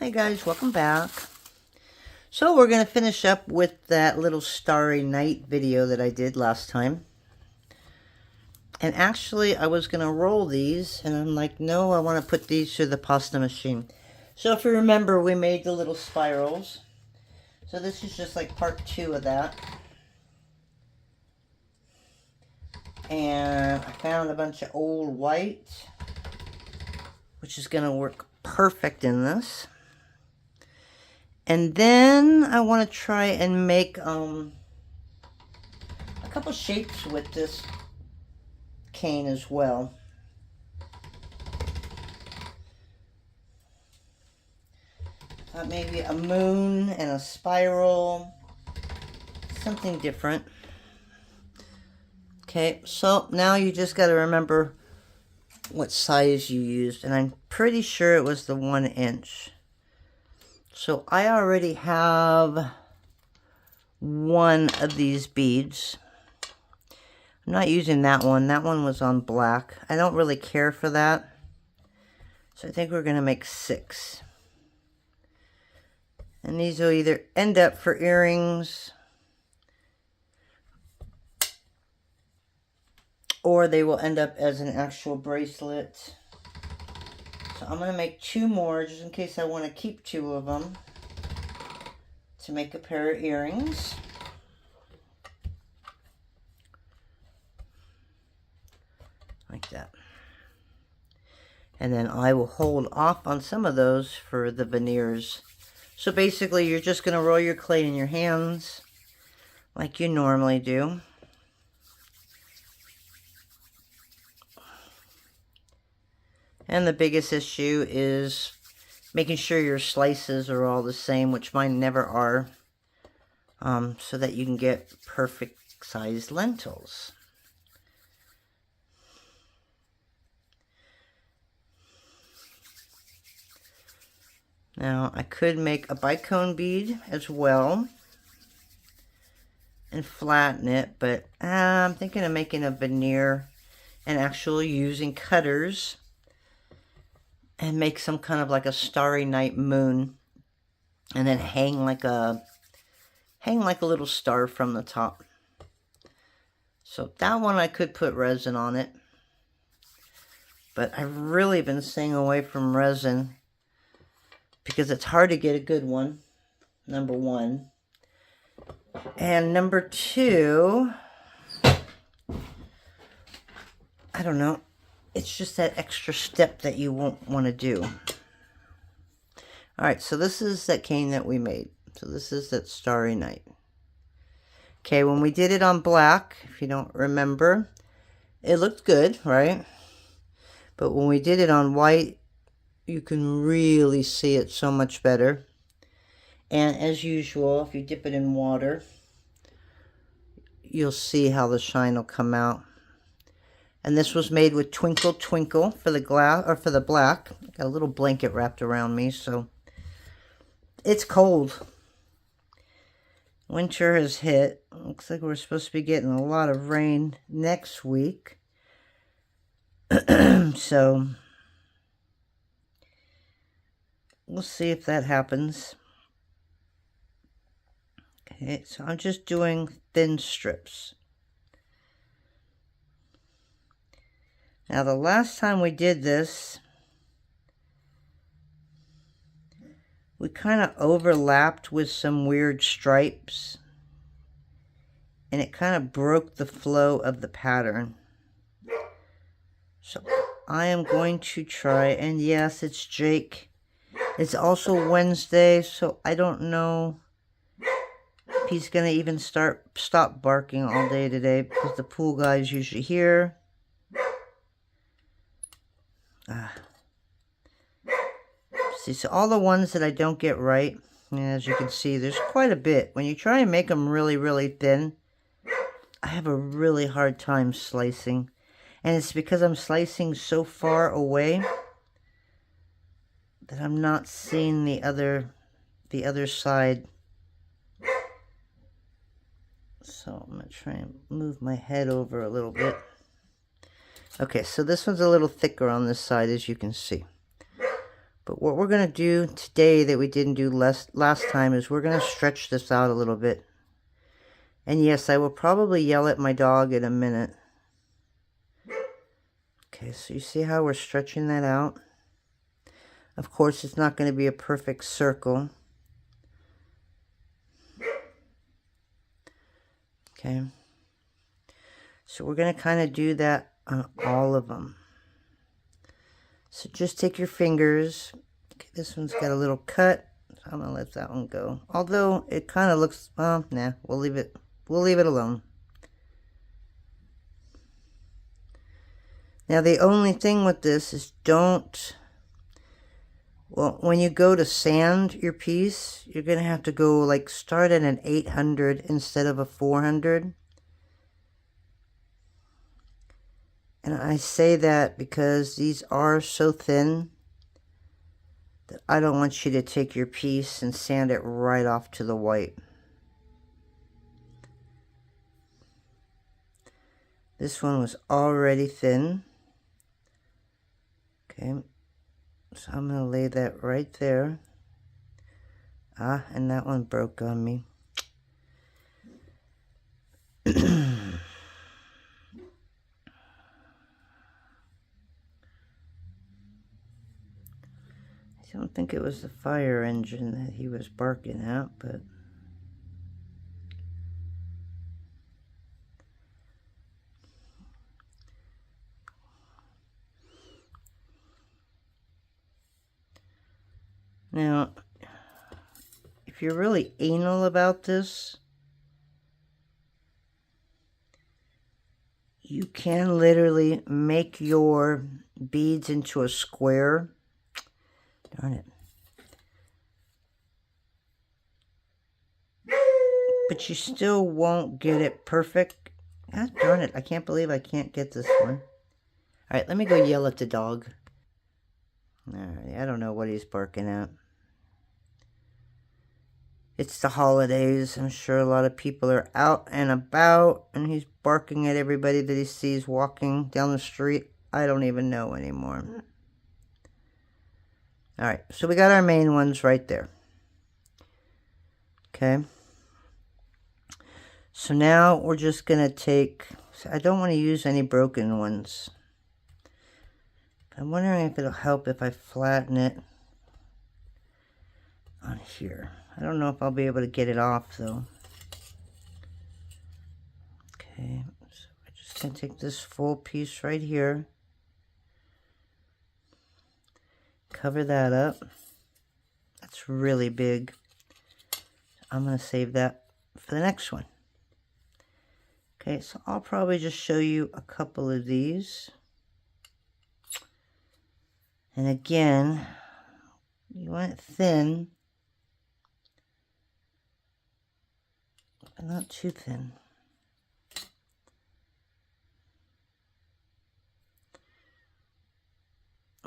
Hey guys, welcome back. So we're going to finish up with that little Starry Night video that I did last time. And actually I was going to roll these and I'm like, no, I want to put these through the pasta machine. So if you remember, we made the little spirals. So this is just like part 2 of that. And I found a bunch of old white, which is going to work perfect in this. And then I want to try and make a couple shapes with this cane as well. Maybe a moon and a spiral, something different. Okay, so now you just got to remember what size you used, and I'm pretty sure it was the 1 inch. So I already have one of these beads. I'm not using that one. That one was on black. I don't really care for that. So I think we're going to make 6. And these will either end up for earrings or they will end up as an actual bracelet. So I'm going to make 2 more just in case I want to keep 2 of them to make a pair of earrings. Like that. And then I will hold off on some of those for the veneers. So basically you're just going to roll your clay in your hands like you normally do. And the biggest issue is making sure your slices are all the same, which mine never are, so that you can get perfect sized lentils. Now I could make a bicone bead as well and flatten it, but I'm thinking of making a veneer and actually using cutters and make some kind of like a starry night moon and then hang like a little star from the top. So that one I could put resin on it, but I've really been staying away from resin because it's hard to get a good one, number 1. And number 2, I don't know, it's just that extra step that you won't want to do. Alright, so this is that cane that we made. So this is that Starry Night. Okay, when we did it on black, if you don't remember, it looked good, right? But when we did it on white, you can really see it so much better. And as usual, if you dip it in water, you'll see how the shine will come out. And this was made with Twinkle Twinkle for the glass, or for the black. Got a little blanket wrapped around me, so it's cold. Winter has hit. Looks like we're supposed to be getting a lot of rain next week. So we'll see if that happens. Okay, so I'm just doing thin strips. Now the last time we did this, we kind of overlapped with some weird stripes, and it kind of broke the flow of the pattern. So I am going to try, and yes, it's Jake. It's also Wednesday, so I don't know if he's going to even stop barking all day today, because the pool guy is usually here. See, so all the ones that I don't get right, as you can see, there's quite a bit. When you try and make them really, really thin, I have a really hard time slicing. And it's because I'm slicing so far away that I'm not seeing the other side. So I'm going to try and move my head over a little bit. Okay, so this one's a little thicker on this side, as you can see. But what we're going to do today that we didn't do last time is we're going to stretch this out a little bit. And yes, I will probably yell at my dog in a minute. Okay, so you see how we're stretching that out? Of course, it's not going to be a perfect circle. Okay. So we're going to kind of do that on all of them. So just take your fingers. Okay, this one's got a little cut. So I'm going to let that one go. Although it kind of looks, well, nah, we'll leave it alone. Now the only thing with this is well, when you go to sand your piece, you're going to have to go like start at an 800 instead of a 400. And I say that because these are so thin that I don't want you to take your piece and sand it right off to the white. This one was already thin. Okay, so I'm going to lay that right there. Ah, and that one broke on me. I don't think it was the fire engine that he was barking at, but now, if you're really anal about this, you can literally make your beads into a square. Darn it. But you still won't get it perfect. God darn it, I can't believe I can't get this one. Alright, let me go yell at the dog. Alright, I don't know what he's barking at. It's the holidays. I'm sure a lot of people are out and about, and he's barking at everybody that he sees walking down the street. I don't even know anymore. Alright, so we got our main ones right there. Okay. So now we're just going to take, I don't want to use any broken ones. I'm wondering if it'll help if I flatten it on here. I don't know if I'll be able to get it off though. Okay, so we're just going to take this full piece right here. Cover that up. That's really big. I'm going to save that for the next one. Okay, so I'll probably just show you a couple of these. And again, you want it thin, but not too thin.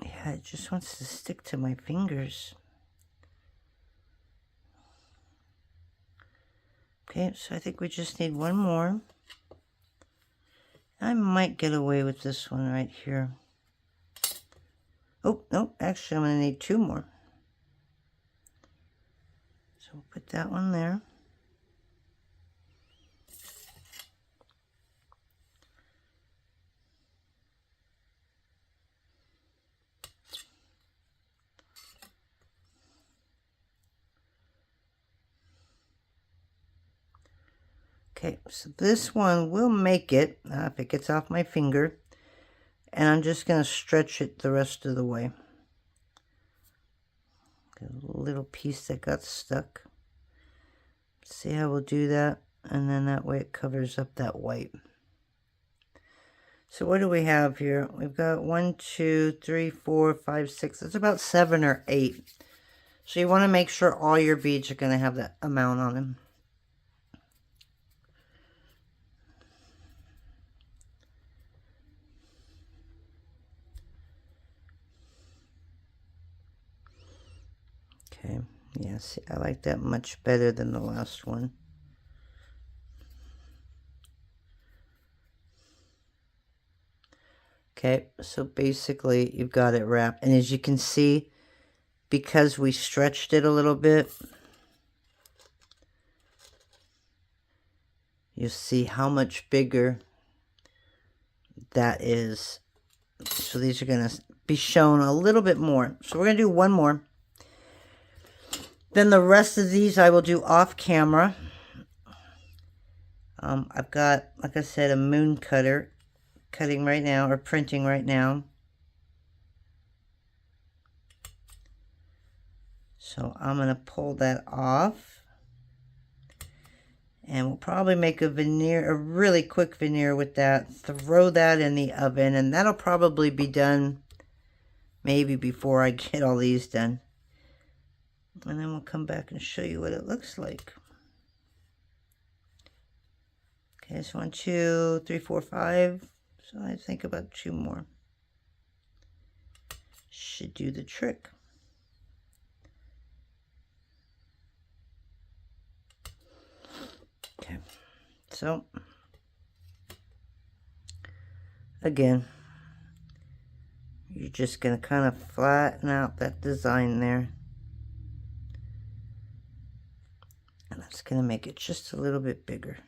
Yeah, it just wants to stick to my fingers. Okay, so I think we just need one more. I might get away with this one right here. Oh, no, actually I'm going to need two more. So we'll put that one there. Okay, so this one will make it, if it gets off my finger, and I'm just going to stretch it the rest of the way. Got a little piece that got stuck. See how we'll do that, and then that way it covers up that white. So what do we have here? We've got 1, 2, 3, 4, 5, 6. It's about 7 or 8. So you want to make sure all your beads are going to have that amount on them. Okay, yeah, see, I like that much better than the last one. Okay, so basically you've got it wrapped. And as you can see, because we stretched it a little bit, you'll see how much bigger that is. So these are going to be shown a little bit more. So we're going to do one more. Then the rest of these I will do off camera. I've got, like I said, a moon cutter cutting right now, or printing right now. So I'm going to pull that off. And we'll probably make a veneer, a really quick veneer with that. Throw that in the oven, and that'll probably be done maybe before I get all these done. And then we'll come back and show you what it looks like. Okay, so 1, 2, 3, 4, 5. So I think about 2 more. Should do the trick. Okay, so again, you're just going to kind of flatten out that design there. And that's going to make it just a little bit bigger.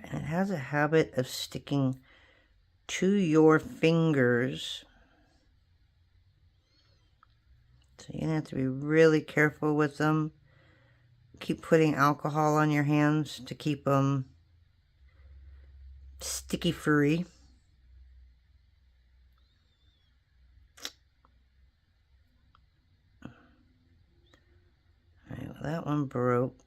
And it has a habit of sticking to your fingers. So you're going to have to be really careful with them. Keep putting alcohol on your hands to keep them sticky free. Alright, well, that one broke.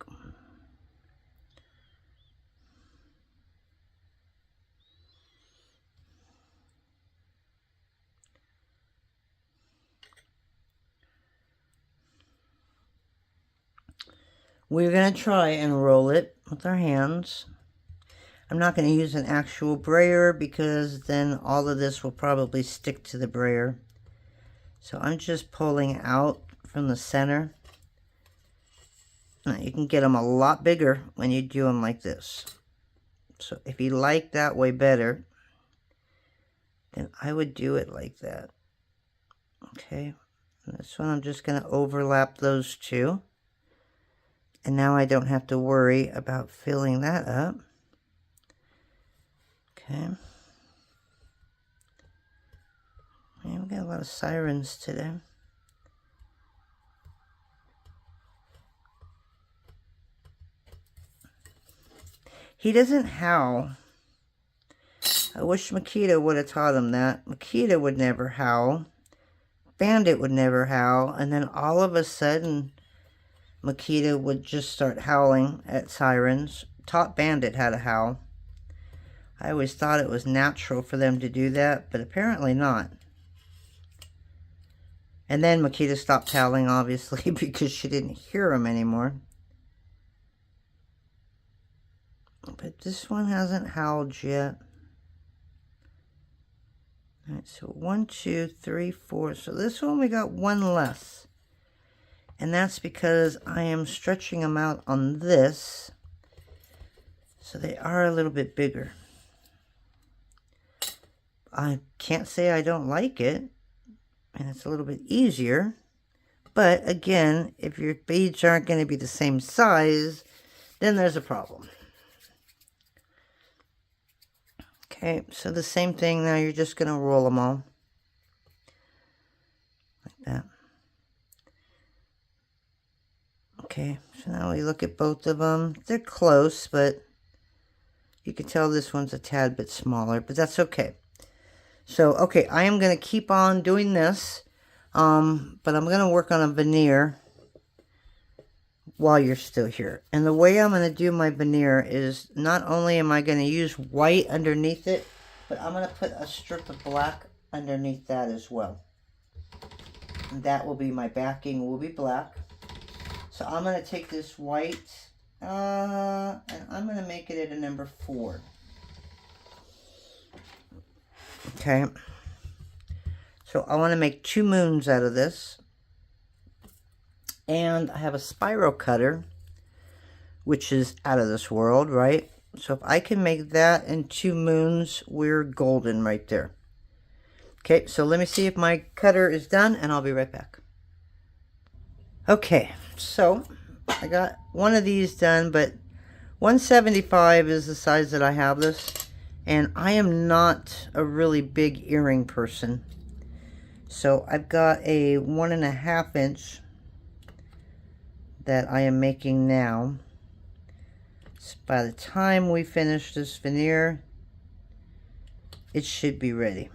We're going to try and roll it with our hands. I'm not going to use an actual brayer because then all of this will probably stick to the brayer. So I'm just pulling out from the center. Now, you can get them a lot bigger when you do them like this. So if you like that way better, then I would do it like that. Okay, and this one I'm just going to overlap those two. And now I don't have to worry about filling that up. Okay. Yeah, we got a lot of sirens today. He doesn't howl. I wish Makita would have taught him that. Makita would never howl. Bandit would never howl. And then all of a sudden, Makita would just start howling at sirens. Taught Bandit how to howl. I always thought it was natural for them to do that, but apparently not. And then Makita stopped howling, obviously, because she didn't hear him anymore. But this one hasn't howled yet. Alright, so 1, 2, 3, 4. So this one we got one less. And that's because I am stretching them out on this. So they are a little bit bigger. I can't say I don't like it. And it's a little bit easier. But again, if your beads aren't going to be the same size, then there's a problem. Okay, so the same thing now, you're just going to roll them all. Like that. Okay, so now we look at both of them. They're close, but you can tell this one's a tad bit smaller, but that's okay. So, okay, I am going to keep on doing this, but I'm going to work on a veneer while you're still here. And the way I'm going to do my veneer is not only am I going to use white underneath it, but I'm going to put a strip of black underneath that as well. And that will be my backing, will be black. So I'm going to take this white, and I'm going to make it at a number 4. Okay. So I want to make 2 moons out of this. And I have a spiral cutter. which is out of this world, right? So if I can make that and 2 moons, we're golden right there. Okay, so let me see if my cutter is done, and I'll be right back. Okay, so I got one of these done, but 175 is the size that I have this, and I am not a really big earring person. So I've got a 1.5 inch that I am making now. So by the time we finish this veneer, it should be ready.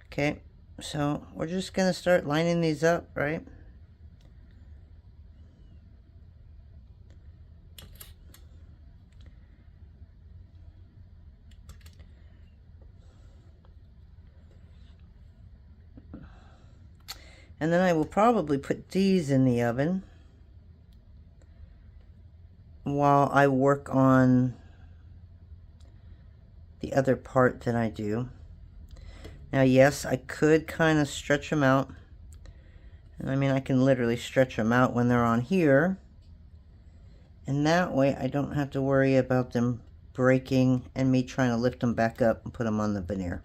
Okay, so we're just gonna start lining these up, right? And then I will probably put these in the oven while I work on the other part that I do. Now, yes, I could kind of stretch them out. And I mean, I can literally stretch them out when they're on here. And that way I don't have to worry about them breaking and me trying to lift them back up and put them on the veneer.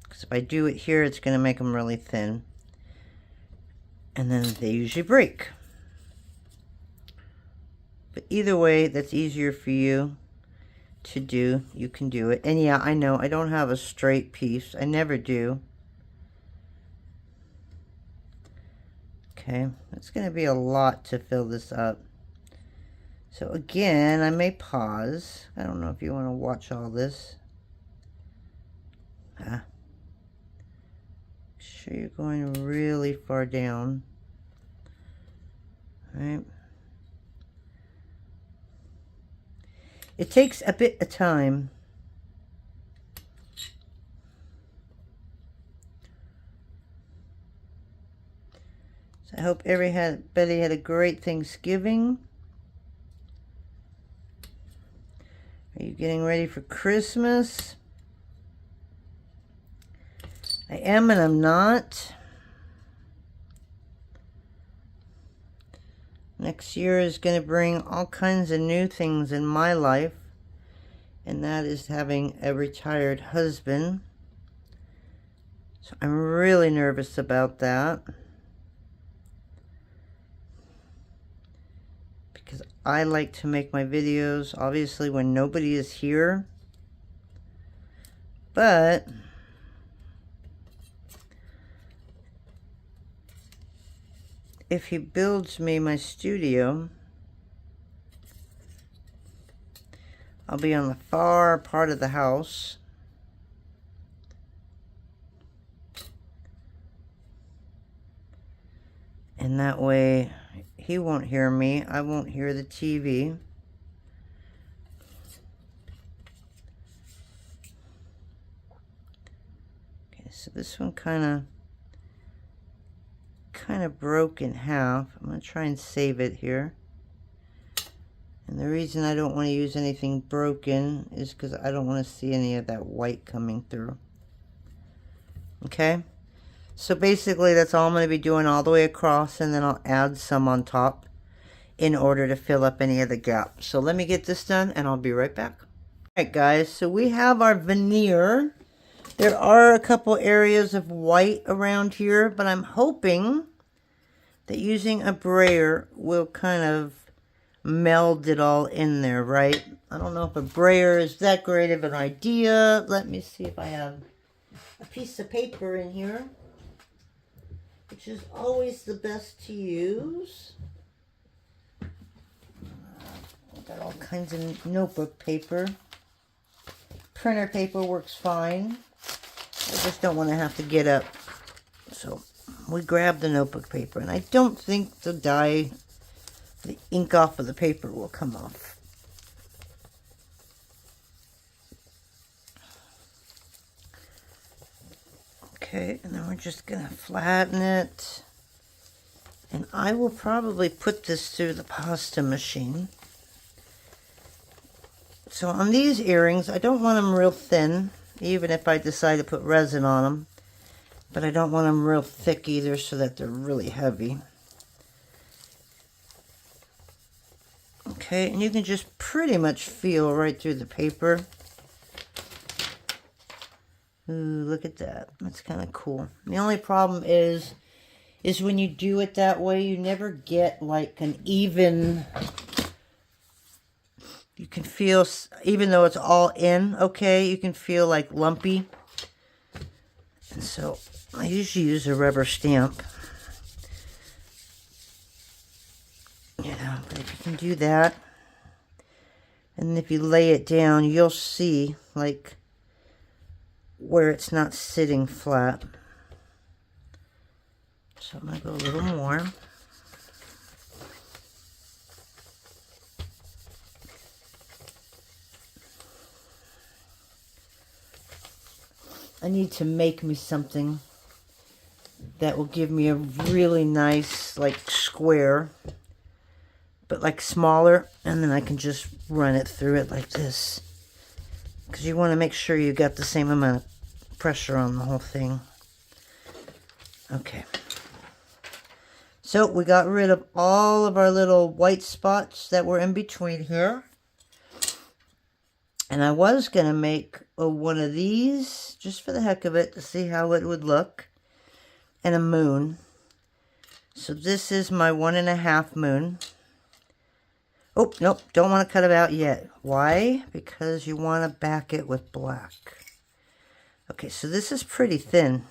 Because if I do it here, it's going to make them really thin. And then they usually break. But either way, that's easier for you to do. You can do it. And yeah, I know I don't have a straight piece. I never do. Okay, it's going to be a lot to fill this up. So again, I may pause. I don't know if you want to watch all this. Sure, you're going really far down. All right. It takes a bit of time. So I hope everybody had a great Thanksgiving. Are you getting ready for Christmas? I am and I'm not. Next year is going to bring all kinds of new things in my life. And that is having a retired husband. So I'm really nervous about that. Because I like to make my videos, obviously, when nobody is here. But if he builds me my studio, I'll be on the far part of the house. And that way, he won't hear me. I won't hear the TV. Okay, so this one kind of broke in half. I'm going to try and save it here. And the reason I don't want to use anything broken is because I don't want to see any of that white coming through. Okay? So basically that's all I'm going to be doing all the way across, and then I'll add some on top in order to fill up any of the gaps. So let me get this done and I'll be right back. Alright guys, so we have our veneer. There are a couple areas of white around here, but I'm hoping that using a brayer will kind of meld it all in there, right? I don't know if a brayer is that great of an idea. Let me see if I have a piece of paper in here, which is always the best to use. I've got all kinds of notebook paper. Printer paper works fine. I just don't want to have to get up. So we grab the notebook paper, and I don't think the ink off of the paper will come off. Okay, and then we're just going to flatten it. And I will probably put this through the pasta machine. So on these earrings, I don't want them real thin, even if I decide to put resin on them. But I don't want them real thick either, so that they're really heavy. Okay, and you can just pretty much feel right through the paper. Ooh, look at that. That's kind of cool. The only problem is when you do it that way, you never get like an even... You can feel, even though it's all in, okay, you can feel like lumpy. And so I usually use a rubber stamp. You know, but if you can do that, and if you lay it down, you'll see like where it's not sitting flat. So I'm going to go a little more. I need to make me something that will give me a really nice like square, but like smaller, and then I can just run it through it like this, because you want to make sure you got the same amount of pressure on the whole thing. Okay, so we got rid of all of our little white spots that were in between here, and I was going to make one of these just for the heck of it to see how it would look, and a moon. So this is my 1.5 moon. Oh, nope, don't want to cut it out yet. Why? Because you want to back it with black. Okay, so this is pretty thin.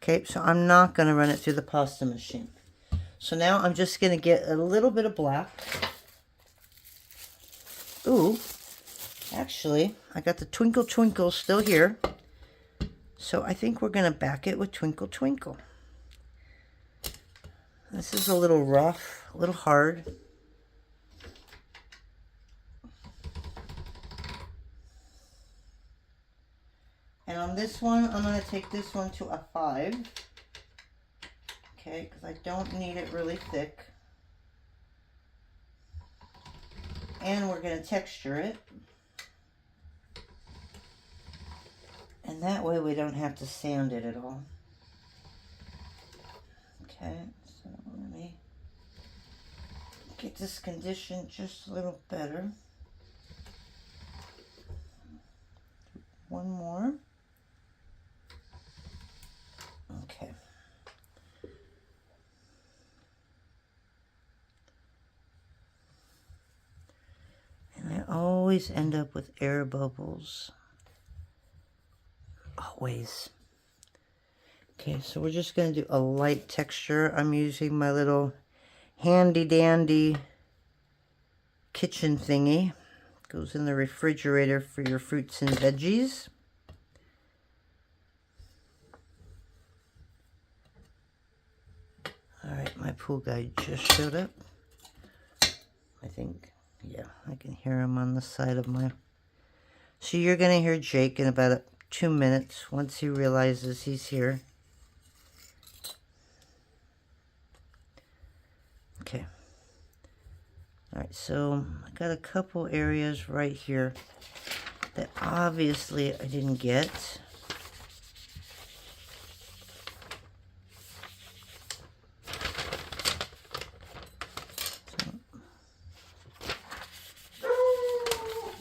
Okay, so I'm not going to run it through the pasta machine. So now I'm just going to get a little bit of black. Ooh, actually, I got the Twinkle Twinkle still here. So I think we're going to back it with Twinkle Twinkle. This is a little rough, a little hard. And on this one, I'm going to take this one to a 5. Okay, because I don't need it really thick. And we're going to texture it. And that way we don't have to sand it at all. Okay, so let me get this conditioned just a little better. One more. Okay. And I always end up with air bubbles. Always. Okay, so we're just going to do a light texture. I'm using my little handy dandy kitchen thingy. Goes in the refrigerator for your fruits and veggies. Alright, my pool guy just showed up. I think, yeah, I can hear him on the side of my... So you're going to hear Jake in about 2 minutes once he realizes he's here. Okay. Alright, so I got a couple areas right here that obviously I didn't get.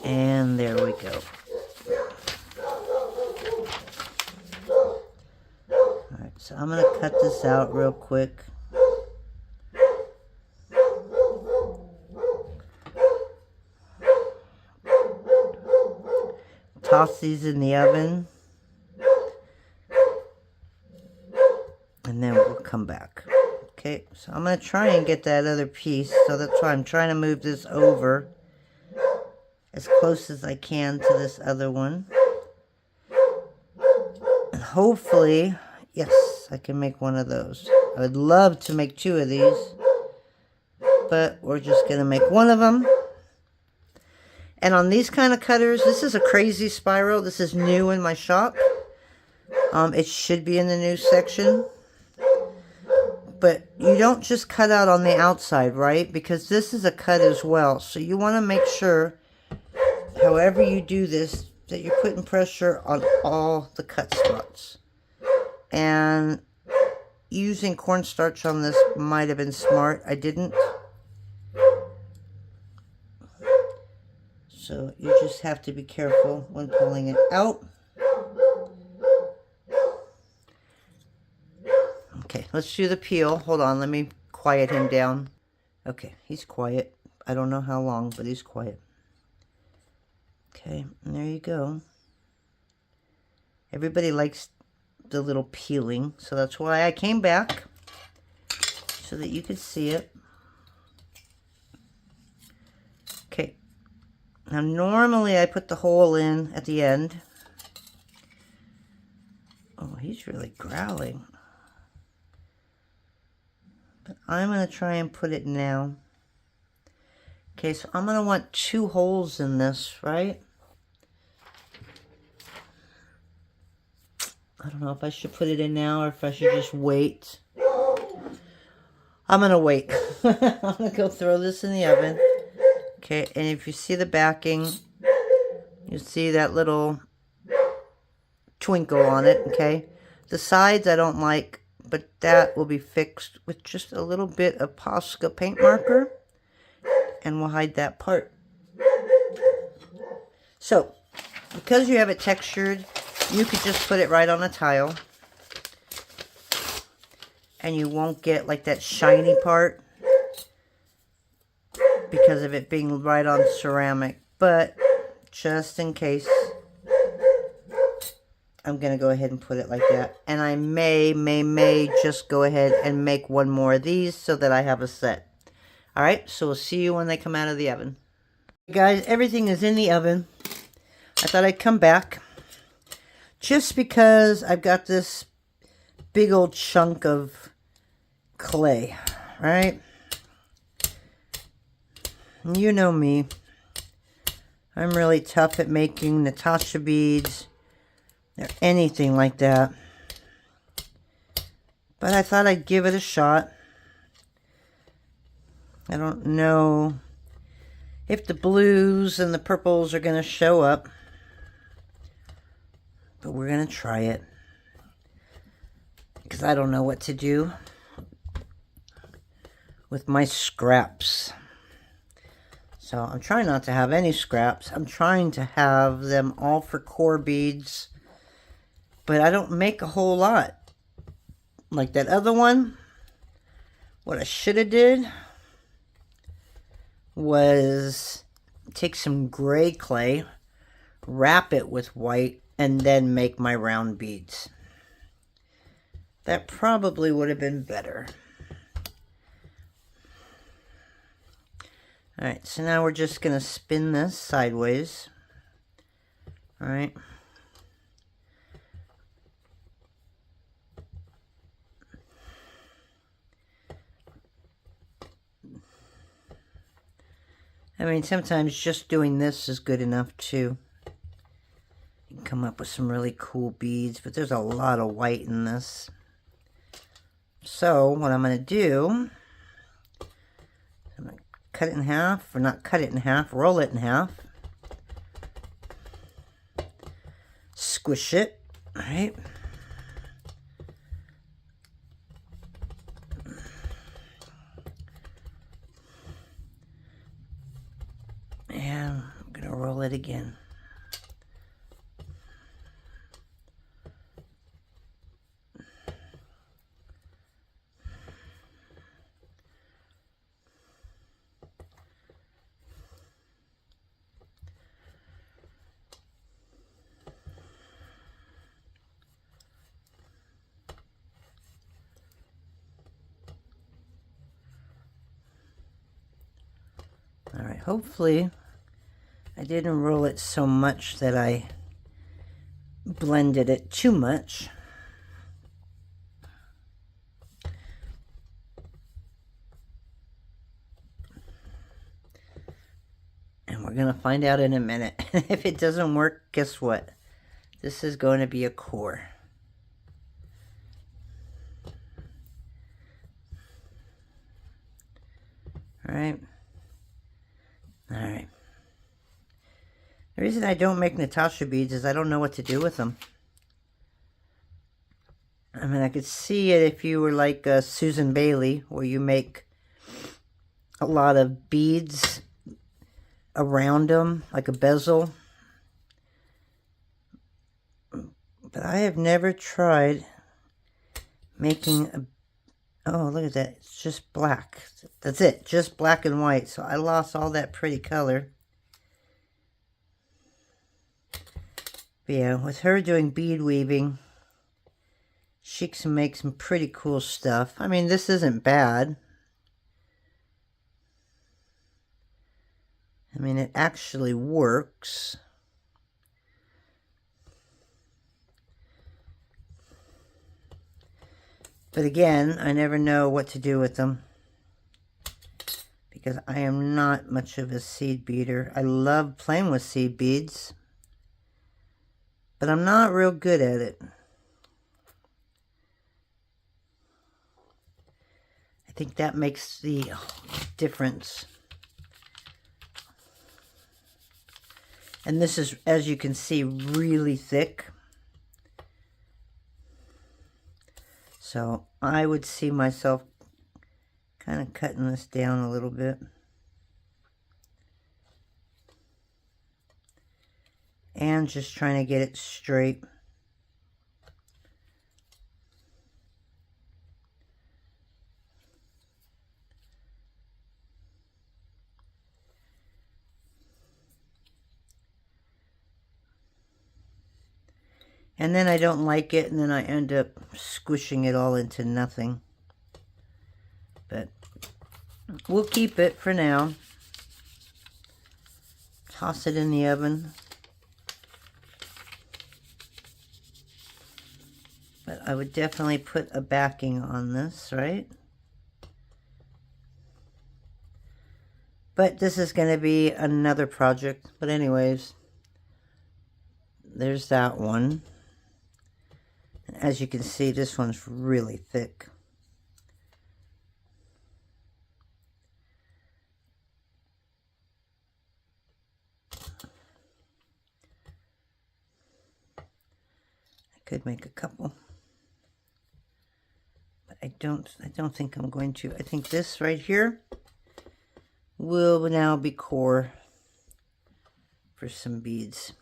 And there we go. Alright, so I'm going to cut this out real quick. Toss these in the oven. And then we'll come back. Okay, so I'm going to try and get that other piece. So that's why I'm trying to move this over as close as I can to this other one. And hopefully, yes, I can make one of those. I would love to make 2 of these, but we're just going to make one of them. And on these kind of cutters, this is a crazy spiral. This is new in my shop. It should be in the new section. But you don't just cut out on the outside, right? Because this is a cut as well. So you want to make sure, however you do this, that you're putting pressure on all the cut spots. And using cornstarch on this might have been smart. I didn't. So you just have to be careful when pulling it out. Okay, let's do the peel. Hold on, let me quiet him down. Okay, he's quiet. I don't know how long, but he's quiet. Okay, and there you go. Everybody likes the little peeling, so that's why I came back, so that you could see it. Okay, now normally I put the hole in at the end. Oh, he's really growling. But I'm going to try and put it now. Okay, so I'm going to want 2 holes in this, right? I don't know if I should put it in now or if I should just wait. I'm going to wait. I'm going to go throw this in the oven. Okay, and if you see the backing, you see that little twinkle on it, okay? The sides I don't like, but that will be fixed with just a little bit of Posca paint marker, and we'll hide that part. So, because you have it textured, you could just put it right on a tile, and you won't get like that shiny part because of it being right on ceramic. But just in case, I'm going to go ahead and put it like that. And I may just go ahead and make one more of these so that I have a set. Alright, so we'll see you when they come out of the oven. Guys, everything is in the oven. I thought I'd come back just because I've got this big old chunk of clay, right? You know me. I'm really tough at making Natasha beads or anything like that. But I thought I'd give it a shot. I don't know if the blues and the purples are going to show up, but we're going to try it because I don't know what to do with my scraps. So I'm trying not to have any scraps. I'm trying to have them all for core beads, but I don't make a whole lot. Like that other one, what I should have did was take some gray clay, wrap it with white, and then make my round beads. That probably would have been better. Alright, so now we're just going to spin this sideways. Alright. I mean, sometimes just doing this is good enough too. You can come up with some really cool beads, but there's a lot of white in this. So, what I'm going to do, I'm going to cut it in half, or not cut it in half, roll it in half. Squish it, alright. And I'm going to roll it again. Alright, hopefully I didn't roll it so much that I blended it too much. And we're going to find out in a minute. If it doesn't work, guess what? This is going to be a core. Alright. Alright. The reason I don't make Natasha beads is I don't know what to do with them. I mean, I could see it if you were like Susan Bailey, where you make a lot of beads around them, like a bezel. But I have never tried making a... Oh, look at that. It's just black. That's it. Just black and white. So I lost all that pretty color. But yeah, with her doing bead weaving, she can make some pretty cool stuff. I mean, this isn't bad. I mean, it actually works. But again, I never know what to do with them, because I am not much of a seed beader. I love playing with seed beads, but I'm not real good at it. I think that makes the difference. And this is, as you can see, really thick. So I would see myself kind of cutting this down a little bit. And just trying to get it straight. And then I don't like it, and then I end up squishing it all into nothing. But we'll keep it for now. Toss it in the oven. But I would definitely put a backing on this, right? But this is going to be another project. But anyways, there's that one. And as you can see, this one's really thick. I could make a couple. But I don't think I'm going to. I think this right here will now be core for some beads.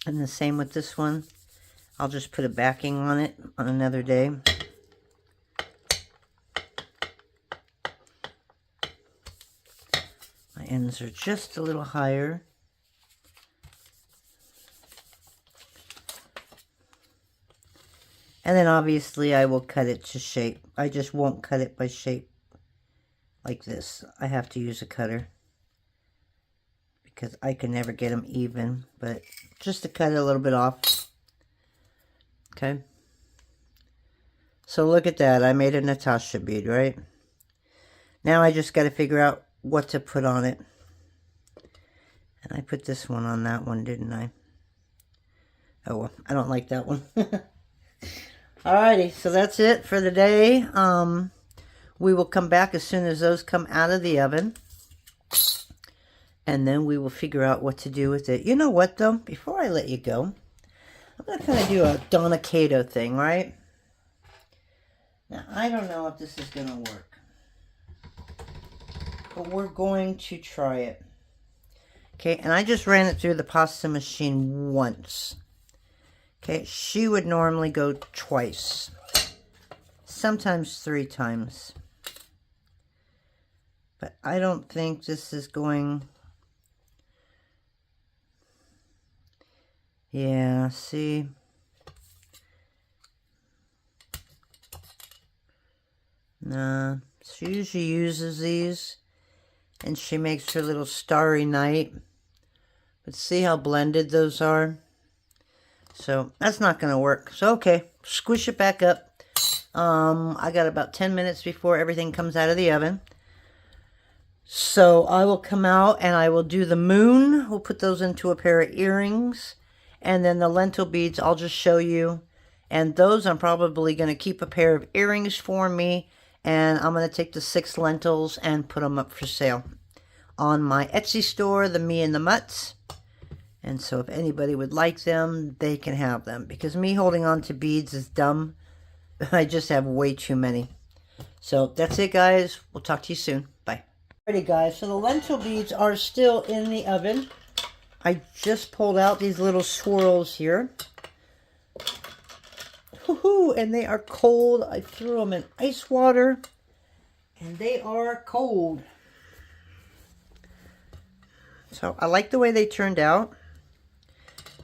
And the same with this one. I'll just put a backing on it on another day. My ends are just a little higher. And then obviously I will cut it to shape. I just won't cut it by shape like this. I have to use a cutter, because I can never get them even, but just to cut it a little bit off. Okay. So look at that. I made a Natasha bead, right? Now I just got to figure out what to put on it. And I put this one on that one, didn't I? Oh, well, I don't like that one. Alrighty, so that's it for the day. We will come back as soon as those come out of the oven. And then we will figure out what to do with it. You know what, though? Before I let you go, I'm going to kind of do a Donna Kato thing, right? Now, I don't know if this is going to work, but we're going to try it. Okay, and I just ran it through the pasta machine once. Okay, she would normally go twice, sometimes 3 times. But I don't think this is going... Yeah, see? Nah, she usually uses these, and she makes her little starry night. But see how blended those are? So that's not going to work. So okay, squish it back up. I got about 10 minutes before everything comes out of the oven. So I will come out and I will do the moon. We'll put those into a pair of earrings. And then the lentil beads I'll just show you. And those I'm probably going to keep a pair of earrings for me And I'm going to take the 6 lentils and put them up for sale on my Etsy store, the Me and the Mutts. And so if anybody would like them, they can have them. Because me holding on to beads is dumb. I just have way too many. So that's it, guys. We'll talk to you soon. Bye. Alrighty, guys. So the lentil beads are still in the oven. I just pulled out these little swirls here. Woohoo! And they are cold. I threw them in ice water. And they are cold. So I like the way they turned out.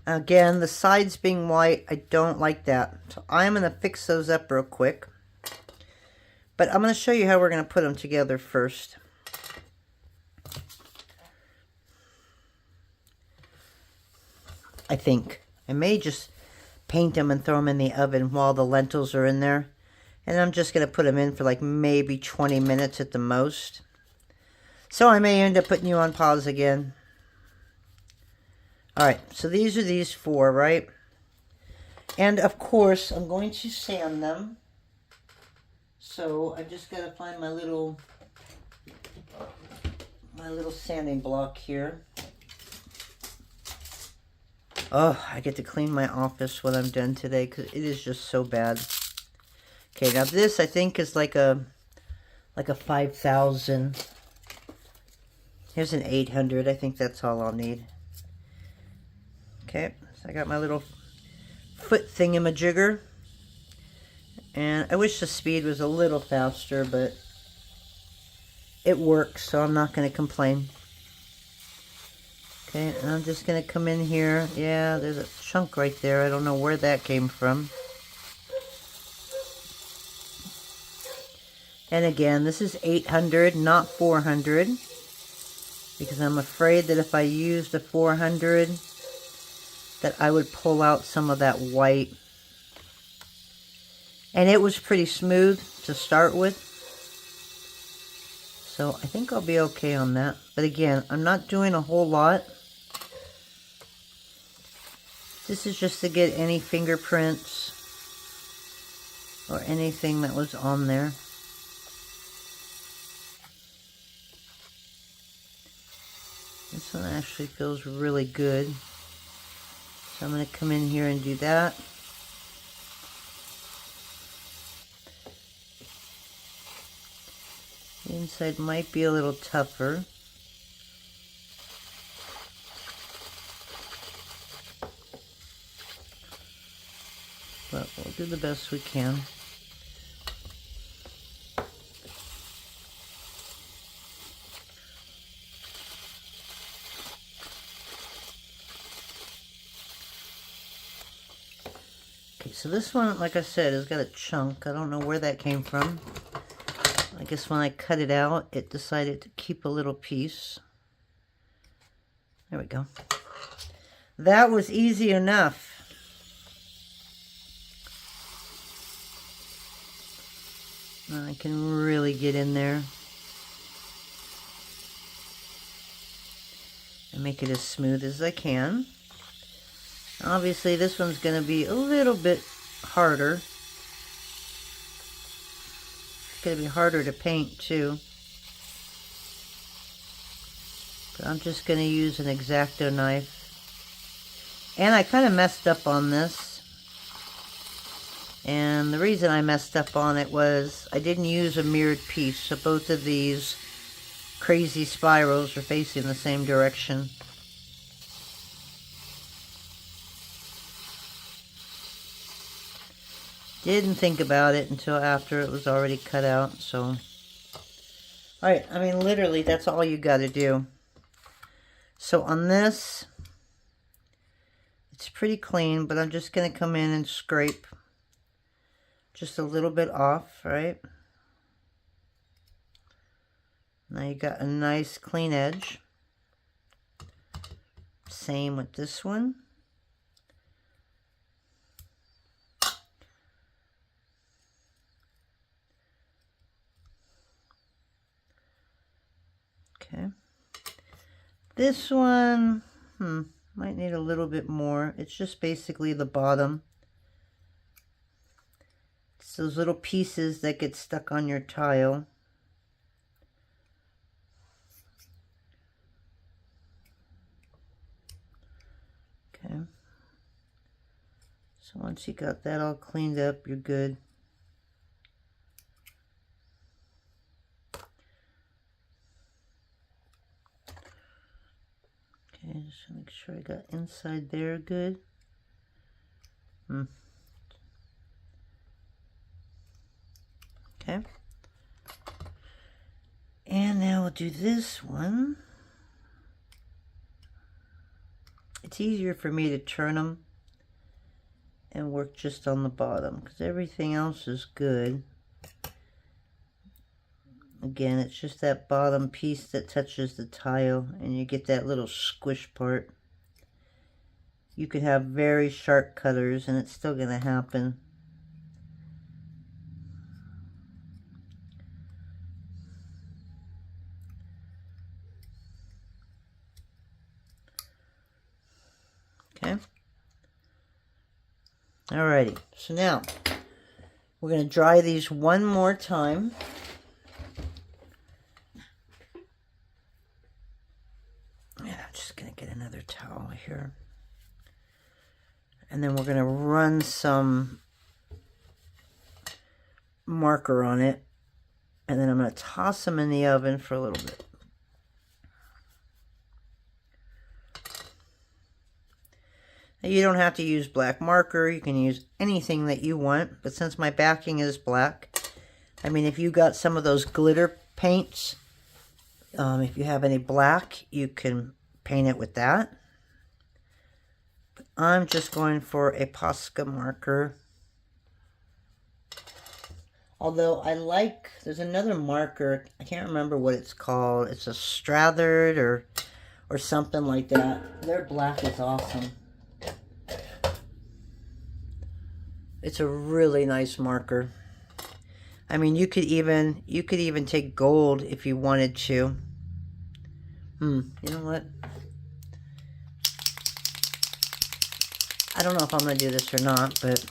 Again, the sides being white, I don't like that. So I'm going to fix those up real quick. But I'm going to show you how we're going to put them together first. I think. I may just paint them and throw them in the oven while the lentils are in there. And I'm just going to put them in for like maybe 20 minutes at the most. So I may end up putting you on pause again. Alright, so these are these 4, right? And of course, I'm going to sand them. So I just got to find my little sanding block here. Oh, I get to clean my office when I'm done today because it is just so bad. Okay, now this I think is like a 5,000. Here's an 800. I think that's all I'll need. Okay, so I got my little foot thingamajigger. And I wish the speed was a little faster, but it works, so I'm not going to complain. Okay, and I'm just going to come in here. Yeah, there's a chunk right there. I don't know where that came from. And again, this is 800, not 400. Because I'm afraid that if I used a 400, that I would pull out some of that white. And it was pretty smooth to start with. So I think I'll be okay on that. But again, I'm not doing a whole lot. This is just to get any fingerprints or anything that was on there. This one actually feels really good. So I'm going to come in here and do that. The inside might be a little tougher. But we'll do the best we can. Okay, so this one, like I said, has got a chunk. I don't know where that came from. I guess when I cut it out, it decided to keep a little piece. There we go. That was easy enough. Now I can really get in there and make it as smooth as I can. Obviously, this one's going to be a little bit harder. It's going to be harder to paint too. But I'm just going to use an X-Acto knife. And I kind of messed up on this. And the reason I messed up on it was I didn't use a mirrored piece. So both of these crazy spirals are facing the same direction. Didn't think about it until after it was already cut out, so. Alright, I mean, literally, that's all you got to do. So on this, it's pretty clean, but I'm just going to come in and scrape just a little bit off, right? Now you got a nice clean edge. Same with this one. Okay. This one, might need a little bit more. It's just basically the bottom. It's those little pieces that get stuck on your tile. Okay. So once you got that all cleaned up, you're good. Okay, just make sure I got inside there good. Okay. And now we'll do this one. It's easier for me to turn them and work just on the bottom because everything else is good. Again, it's just that bottom piece that touches the tile and you get that little squish part. You could have very sharp cutters and it's still going to happen. Okay. Alrighty, so now we're going to dry these one more time. Yeah, I'm just going to get another towel here. And then we're going to run some marker on it. And then I'm going to toss them in the oven for a little bit. Now, you don't have to use black marker. You can use anything that you want. But since my backing is black, I mean, if you got some of those glitter paints, if you have any black, you can paint it with that. But I'm just going for a Posca marker. Although I like, there's another marker, I can't remember what it's called. It's a Strathard or something like that. Their black is awesome. It's a really nice marker. I mean, you could even take gold if you wanted to. You know what? I don't know if I'm going to do this or not, but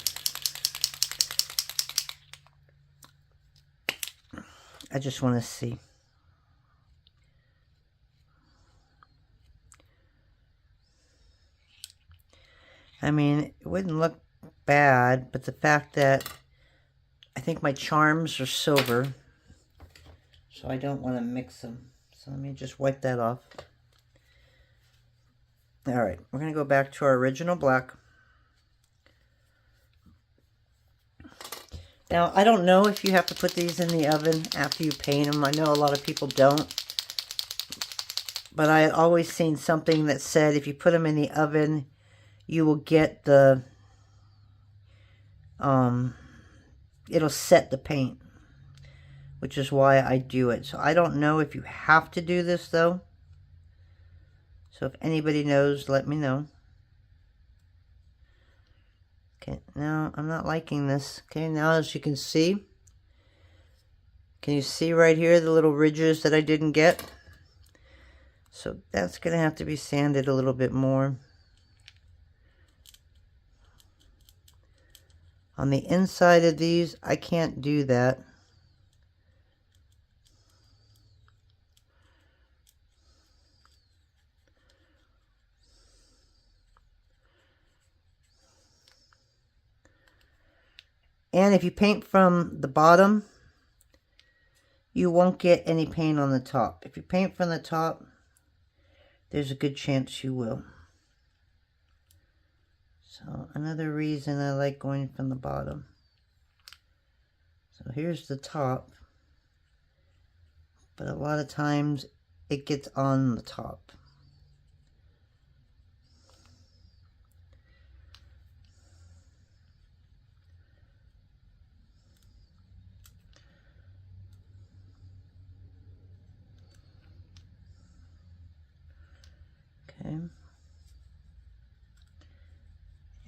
I just want to see. I mean, it wouldn't look bad, but the fact that I think my charms are silver, so I don't want to mix them. So let me just wipe that off. All right, we're going to go back to our original black. Now, I don't know if you have to put these in the oven after you paint them. I know a lot of people don't. But I had always seen something that said if you put them in the oven, you will get the, it'll set the paint, which is why I do it. So I don't know if you have to do this, though. So if anybody knows, let me know. Okay, now I'm not liking this. Okay, now as you can see, can you see right here the little ridges that I didn't get? So that's going to have to be sanded a little bit more. On the inside of these, I can't do that. And if you paint from the bottom, you won't get any paint on the top. If you paint from the top, there's a good chance you will. So another reason I like going from the bottom. So here's the top. But a lot of times it gets on the top. Okay.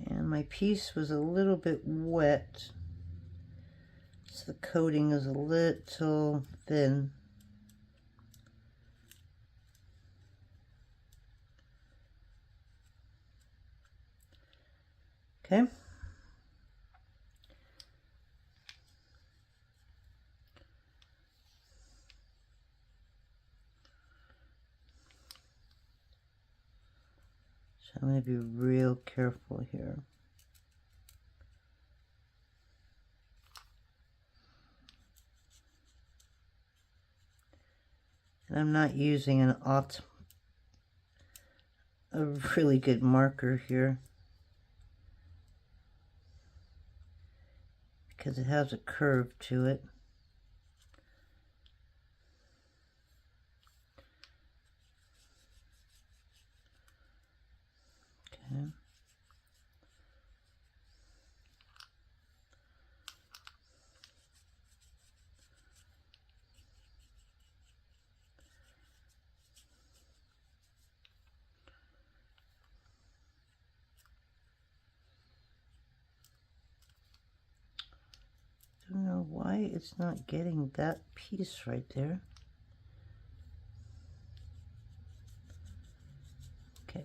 And my piece was a little bit wet, so the coating is a little thin. Okay. So I'm going to be real careful here. And I'm not using a really good marker here, because it has a curve to it. Okay. I don't know why it's not getting that piece right there. Okay.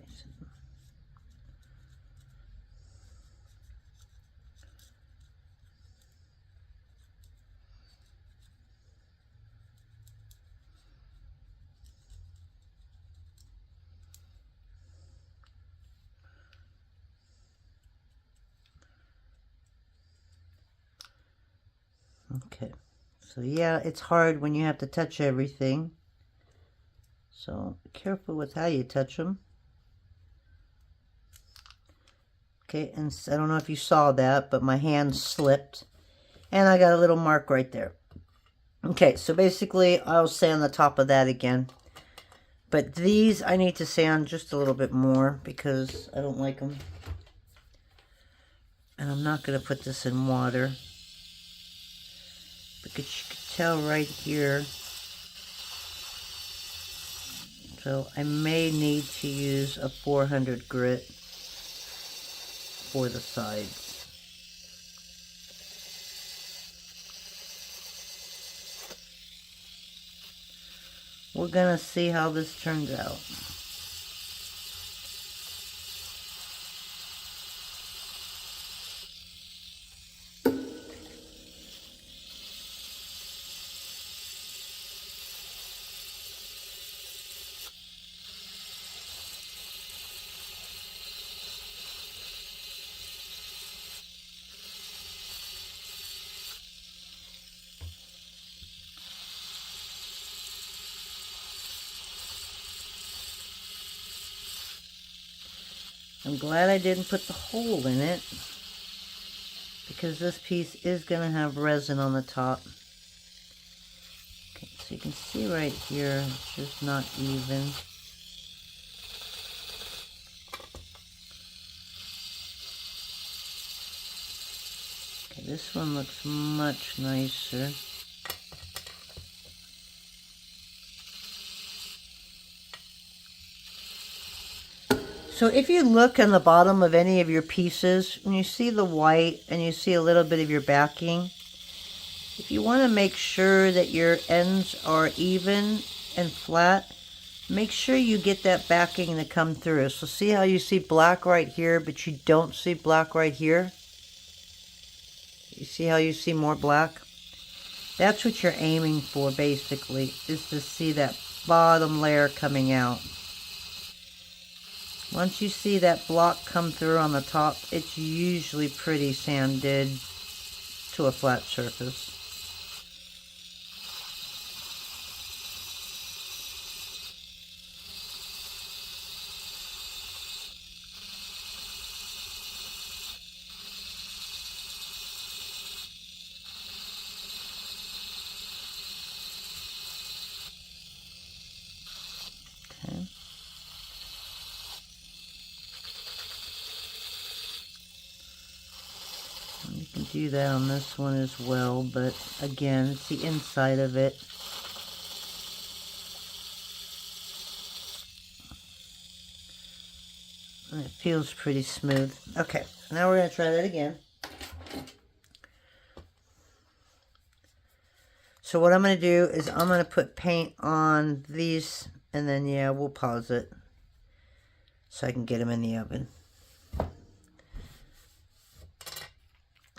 Okay. So yeah, it's hard when you have to touch everything. So be careful with how you touch them. Okay, and I don't know if you saw that, but my hand slipped. And I got a little mark right there. Okay, so basically I'll sand the top of that again. But these I need to sand just a little bit more because I don't like them. And I'm not going to put this in water. Because you can tell right here. So I may need to use a 400 grit for the sides. We're going to see how this turns out. I'm glad I didn't put the hole in it, because this piece is going to have resin on the top. Okay, so you can see right here, it's just not even. Okay, this one looks much nicer. So if you look on the bottom of any of your pieces, when you see the white and you see a little bit of your backing, if you want to make sure that your ends are even and flat, make sure you get that backing to come through. So see how you see black right here, but you don't see black right here? You see how you see more black? That's what you're aiming for, basically, is to see that bottom layer coming out. Once you see that block come through on the top, it's usually pretty sanded to a flat surface. Okay. You can do that on this one as well, but again, it's the inside of it. And it feels pretty smooth. Okay, now we're going to try that again. So what I'm going to do is I'm going to put paint on these, and then, yeah, we'll pause it so I can get them in the oven.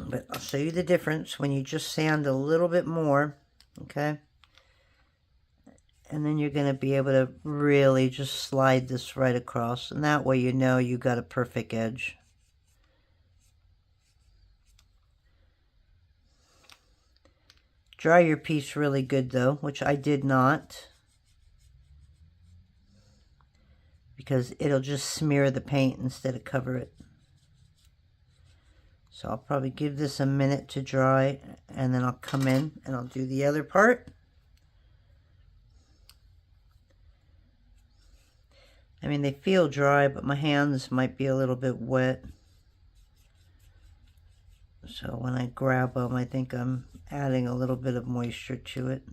But I'll show you the difference when you just sand a little bit more, okay? And then you're going to be able to really just slide this right across. And that way you know you got a perfect edge. Dry your piece really good though, which I did not. Because it'll just smear the paint instead of cover it. So I'll probably give this a minute to dry, and then I'll come in and I'll do the other part. I mean, they feel dry, but my hands might be a little bit wet. So when I grab them, I think I'm adding a little bit of moisture to it.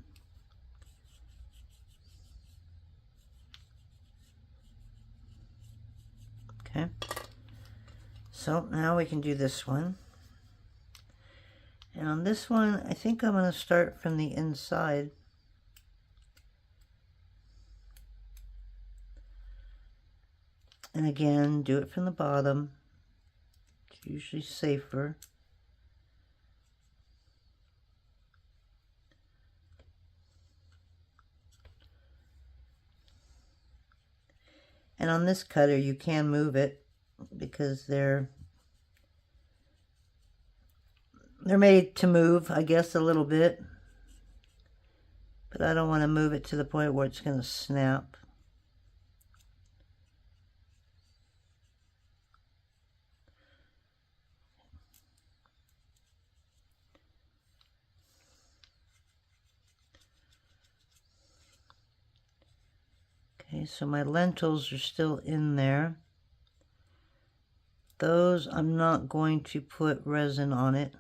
Okay. So now we can do this one. And on this one, I think I'm going to start from the inside. And again, do it from the bottom. It's usually safer. And on this cutter, you can move it because they're made to move, I guess, a little bit. But I don't want to move it to the point where it's going to snap. Okay, so my lentils are still in there. Those, I'm not going to put resin on it.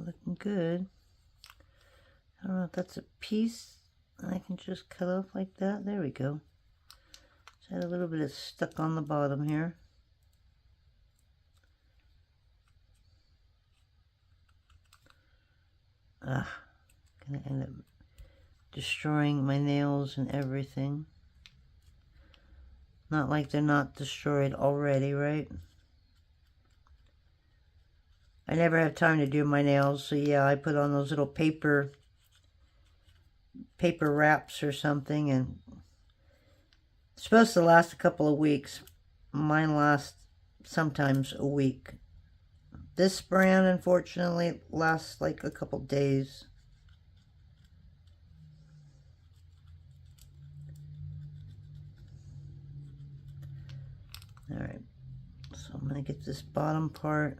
Looking good. I don't know if that's a piece I can just cut off like that. There we go. Just had a little bit of stuck on the bottom here. Gonna end up destroying my nails and everything. Not like they're not destroyed already, right? I never have time to do my nails, so yeah, I put on those little paper wraps or something, and it's supposed to last a couple of weeks. Mine lasts sometimes a week. This brand, unfortunately, lasts like a couple days. Alright, so I'm going to get this bottom part.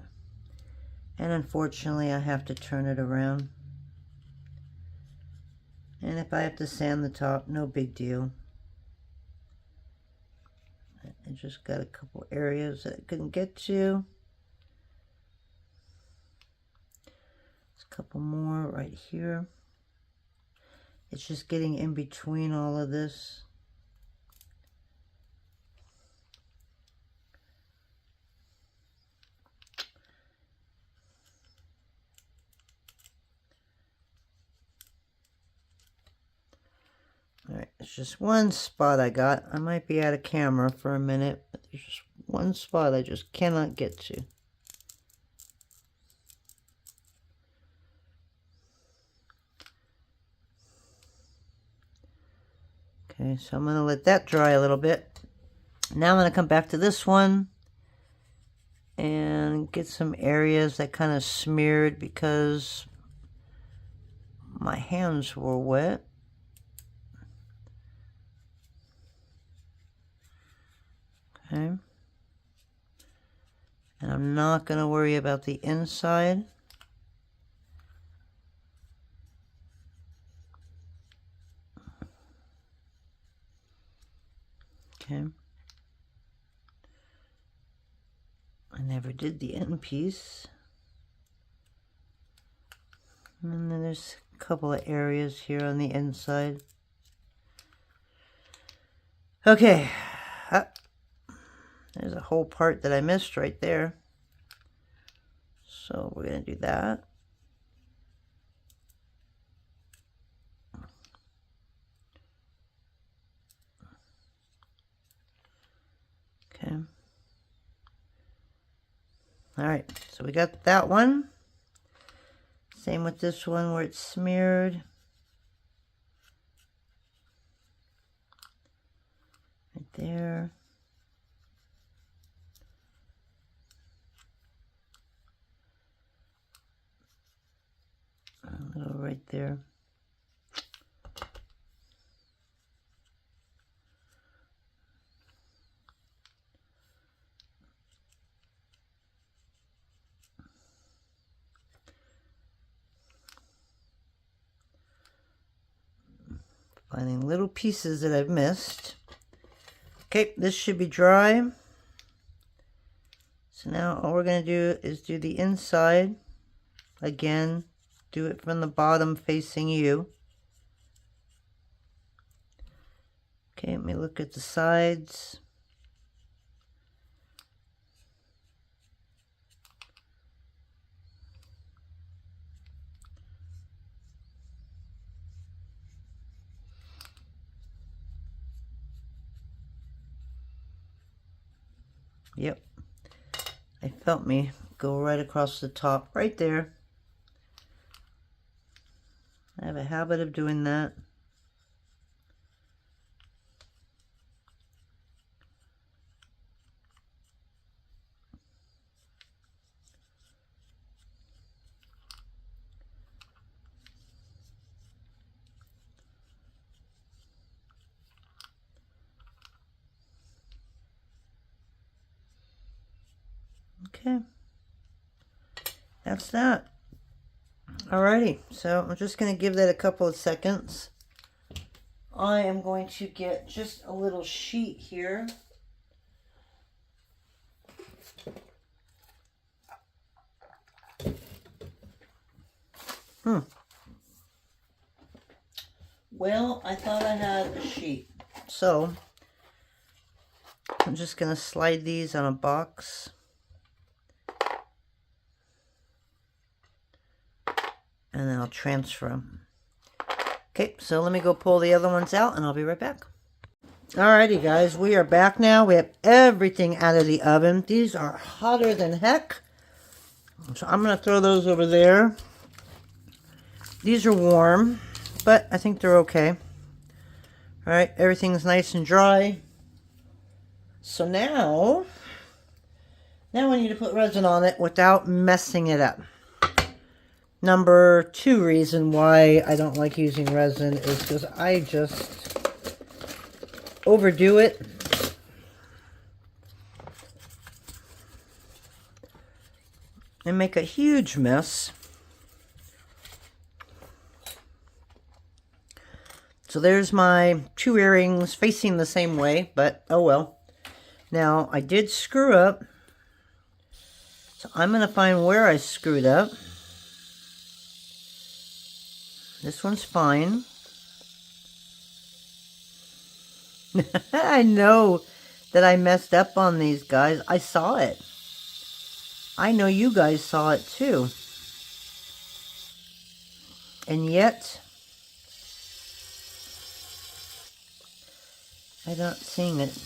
And unfortunately, I have to turn it around. And if I have to sand the top, no big deal. I just got a couple areas that I couldn't get to. There's a couple more right here. It's just getting in between all of this. Alright, it's just one spot I got. I might be out of camera for a minute, but there's just one spot I just cannot get to. Okay, so I'm going to let that dry a little bit. Now I'm going to come back to this one and get some areas that kind of smeared because my hands were wet. Okay. And I'm not going to worry about the inside. Okay. I never did the end piece. And then there's a couple of areas here on the inside. Okay. There's a whole part that I missed right there. So we're going to do that. Okay. All right, so we got that one. Same with this one where it's smeared. Right there. A little right there. Finding little pieces that I've missed. Okay, this should be dry. So now all we're going to do is do the inside. Again, do it from the bottom facing you. Okay, let me look at the sides. Yep, I felt me go right across the top, right there. I have a habit of doing that. Okay, that's that. Alrighty, so I'm just going to give that a couple of seconds. I am going to get just a little sheet here. Well, I thought I had a sheet, so I'm just going to slide these on a box. And then I'll transfer them. Okay, so let me go pull the other ones out and I'll be right back. Alrighty guys, we are back now. We have everything out of the oven. These are hotter than heck. So I'm going to throw those over there. These are warm, but I think they're okay. Alright, everything's nice and dry. So now I need to put resin on it without messing it up. Number 2 reason why I don't like using resin is because I just overdo it. And make a huge mess. So there's my 2 earrings facing the same way, but oh well. Now I did screw up. So I'm going to find where I screwed up. This one's fine. I know that I messed up on these guys. I saw it. I know you guys saw it too. And yet, I'm not seeing it.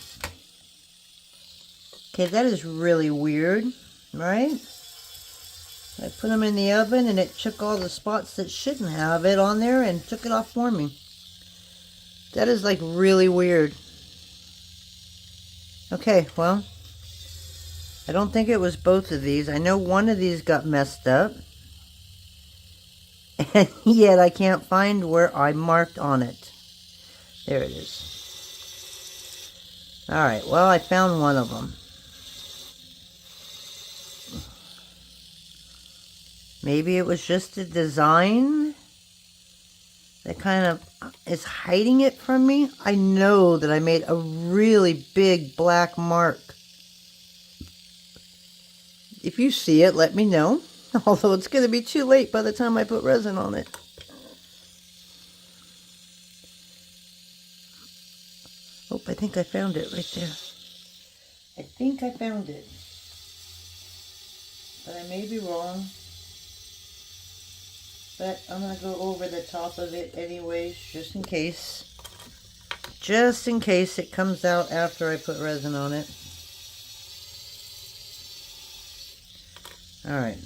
Okay, that is really weird, right? I put them in the oven and it took all the spots that shouldn't have it on there and took it off for me. That is like really weird. Okay, well, I don't think it was both of these. I know one of these got messed up. And yet I can't find where I marked on it. There it is. Alright, well, I found one of them. Maybe it was just the design that kind of is hiding it from me. I know that I made a really big black mark If you see it, let me know. Although it's going to be too late by the time I put resin on it. Oh, I think I found it right there. I think I found it. But I may be wrong. But I'm going to go over the top of it anyways, just in case. Just in case it comes out after I put resin on it. Alright.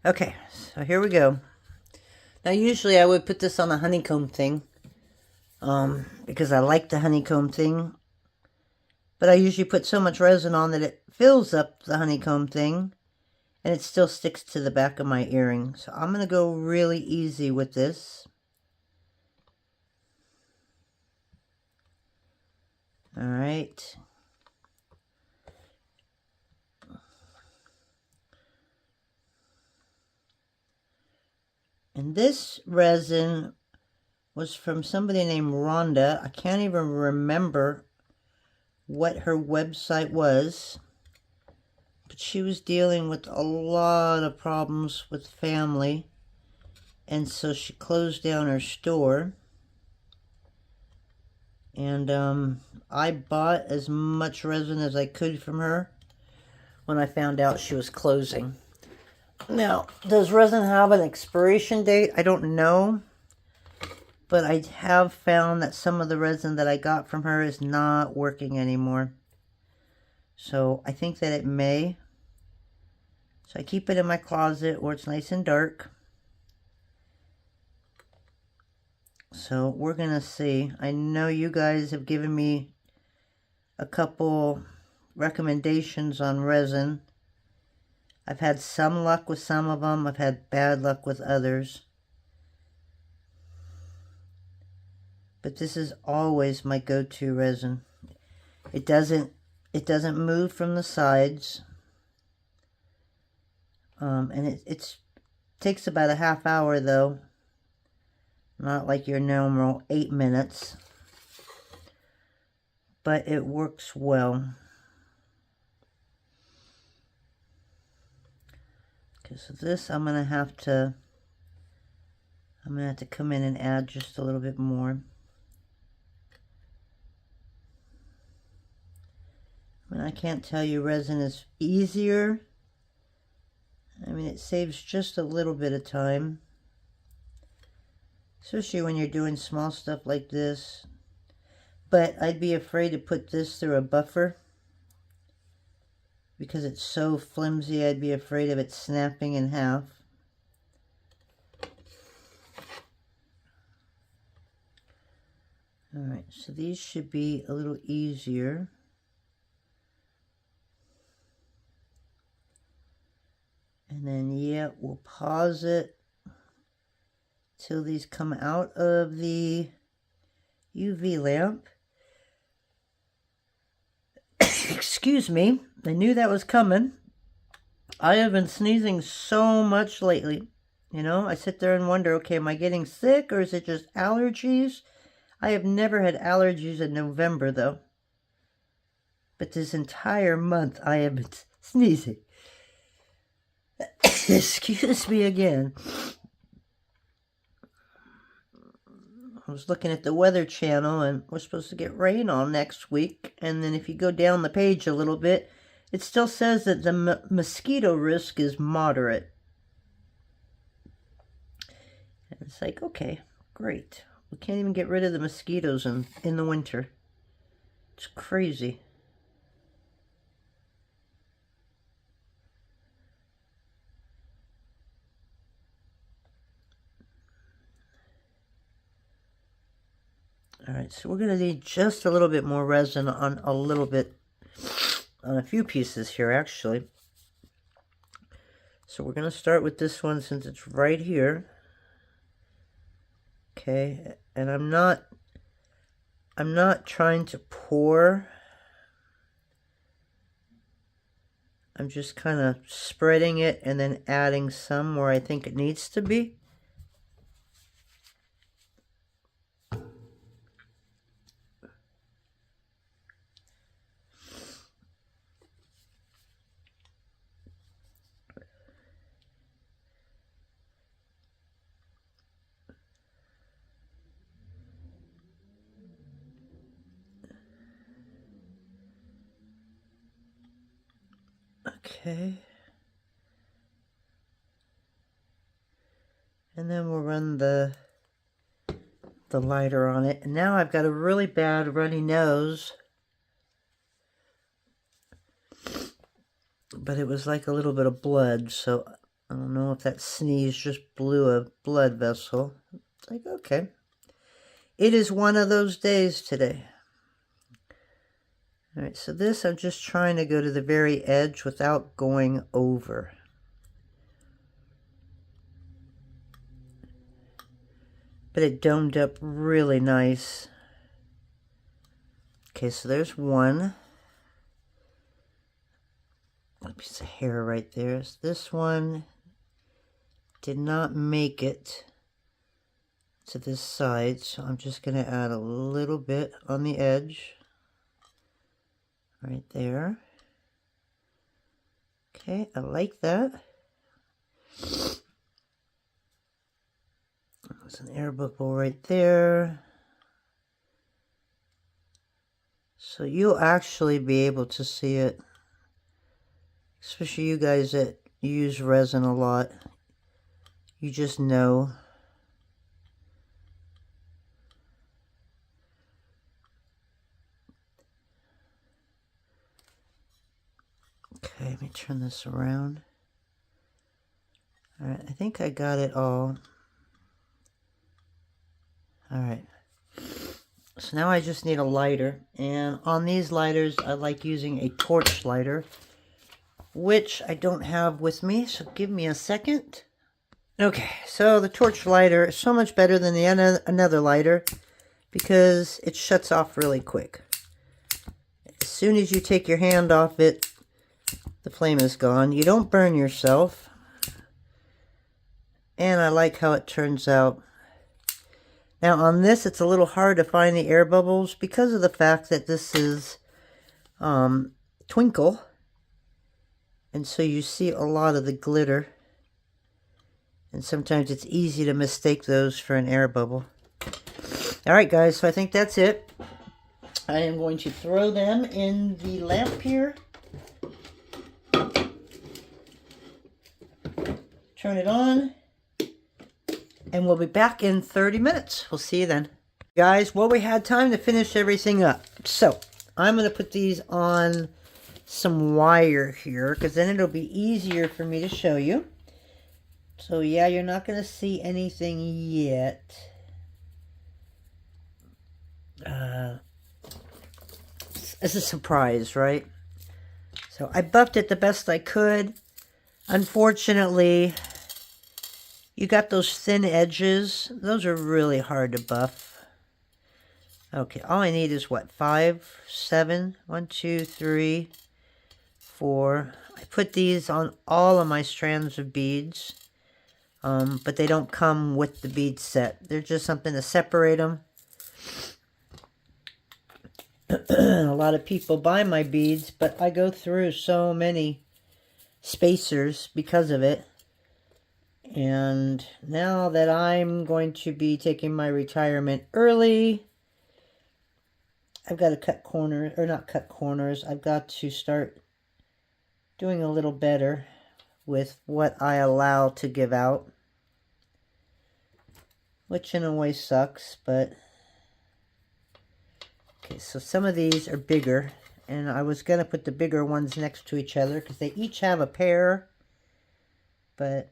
Okay, so here we go. Now usually I would put this on a honeycomb thing. Because I like the honeycomb thing. But I usually put so much resin on that it fills up the honeycomb thing. And it still sticks to the back of my earring. So I'm going to go really easy with this. Alright. And this resin was from somebody named Rhonda. I can't even remember what her website was. But she was dealing with a lot of problems with family. And so she closed down her store. And I bought as much resin as I could from her when I found out she was closing. Now, does resin have an expiration date? I don't know. But I have found that some of the resin that I got from her is not working anymore. So I think that it may. So I keep it in my closet where it's nice and dark. So we're going to see. I know you guys have given me a couple recommendations on resin. I've had some luck with some of them. I've had bad luck with others. But this is always my go-to resin. It doesn't move from the sides. And it takes about a half hour though. Not like your normal 8 minutes. But it works well. Okay, so this I'm gonna have to come in and add just a little bit more. I mean, I can't tell you resin is easier. I mean, it saves just a little bit of time. Especially when you're doing small stuff like this. But I'd be afraid to put this through a buffer. Because it's so flimsy, I'd be afraid of it snapping in half. Alright, so these should be a little easier. And then, yeah, we'll pause it till these come out of the UV lamp. Excuse me, I knew that was coming. I have been sneezing so much lately. You know, I sit there and wonder, okay, am I getting sick or is it just allergies? I have never had allergies in November though. But this entire month I have been sneezing. Excuse me again. I was looking at the Weather Channel and we're supposed to get rain on next week. And then if you go down the page a little bit, it still says that the mosquito risk is moderate. And it's like, okay, great. We can't even get rid of the mosquitoes in the winter. It's crazy. Alright, so we're going to need just a little bit more resin on a few pieces here actually. So we're going to start with this one since it's right here. Okay, and I'm not trying to pour. I'm just kind of spreading it and then adding some where I think it needs to be. Okay. And then we'll run the lighter on it. And now I've got a really bad runny nose. But it was like a little bit of blood, so I don't know if that sneeze just blew a blood vessel. It's like, okay. It is one of those days today. Alright, so this I'm just trying to go to the very edge without going over. But it domed up really nice. Okay, so there's one. A piece of hair right there. So this one did not make it to this side, so I'm just going to add a little bit on the edge. Right there. Okay, I like that. There's an air bubble right there. So you'll actually be able to see it. Especially you guys that use resin a lot. You just know. Okay, let me turn this around. Alright, I think I got it all. Alright. So now I just need a lighter. And on these lighters, I like using a torch lighter, which I don't have with me, so give me a second. Okay, so the torch lighter is so much better than the another lighter because it shuts off really quick. As soon as you take your hand off it, the flame is gone. You don't burn yourself. And I like how it turns out. Now on this, it's a little hard to find the air bubbles because of the fact that this is twinkle. And so you see a lot of the glitter. And sometimes it's easy to mistake those for an air bubble. Alright guys, so I think that's it. I am going to throw them in the lamp here. Turn it on. And we'll be back in 30 minutes. We'll see you then. Guys, well, we had time to finish everything up. So, I'm going to put these on some wire here, because then it'll be easier for me to show you. So, yeah, you're not going to see anything yet. It's a surprise, right? So, I buffed it the best I could. Unfortunately, you got those thin edges. Those are really hard to buff. Okay, all I need is what? 5, 7, 1, 2, 3, 4. I put these on all of my strands of beads. But they don't come with the bead set. They're just something to separate them. A lot of people buy my beads, but I go through so many spacers because of it. And now that I'm going to be taking my retirement early, I've got to cut corners, or not cut corners, I've got to start doing a little better with what I allow to give out. Which in a way sucks, but... Okay, so some of these are bigger, and I was going to put the bigger ones next to each other, because they each have a pair, but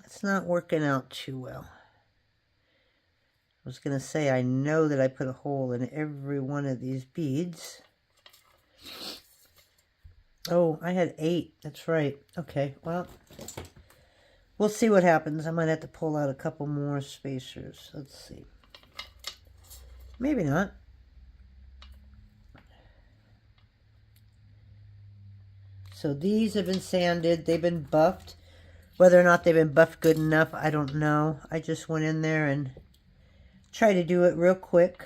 it's not working out too well. I was going to say, I know that I put a hole in every one of these beads. Oh, I had 8. That's right. Okay, well, we'll see what happens. I might have to pull out a couple more spacers. Let's see. Maybe not. So these have been sanded. They've been buffed. Whether or not they've been buffed good enough, I don't know. I just went in there and tried to do it real quick.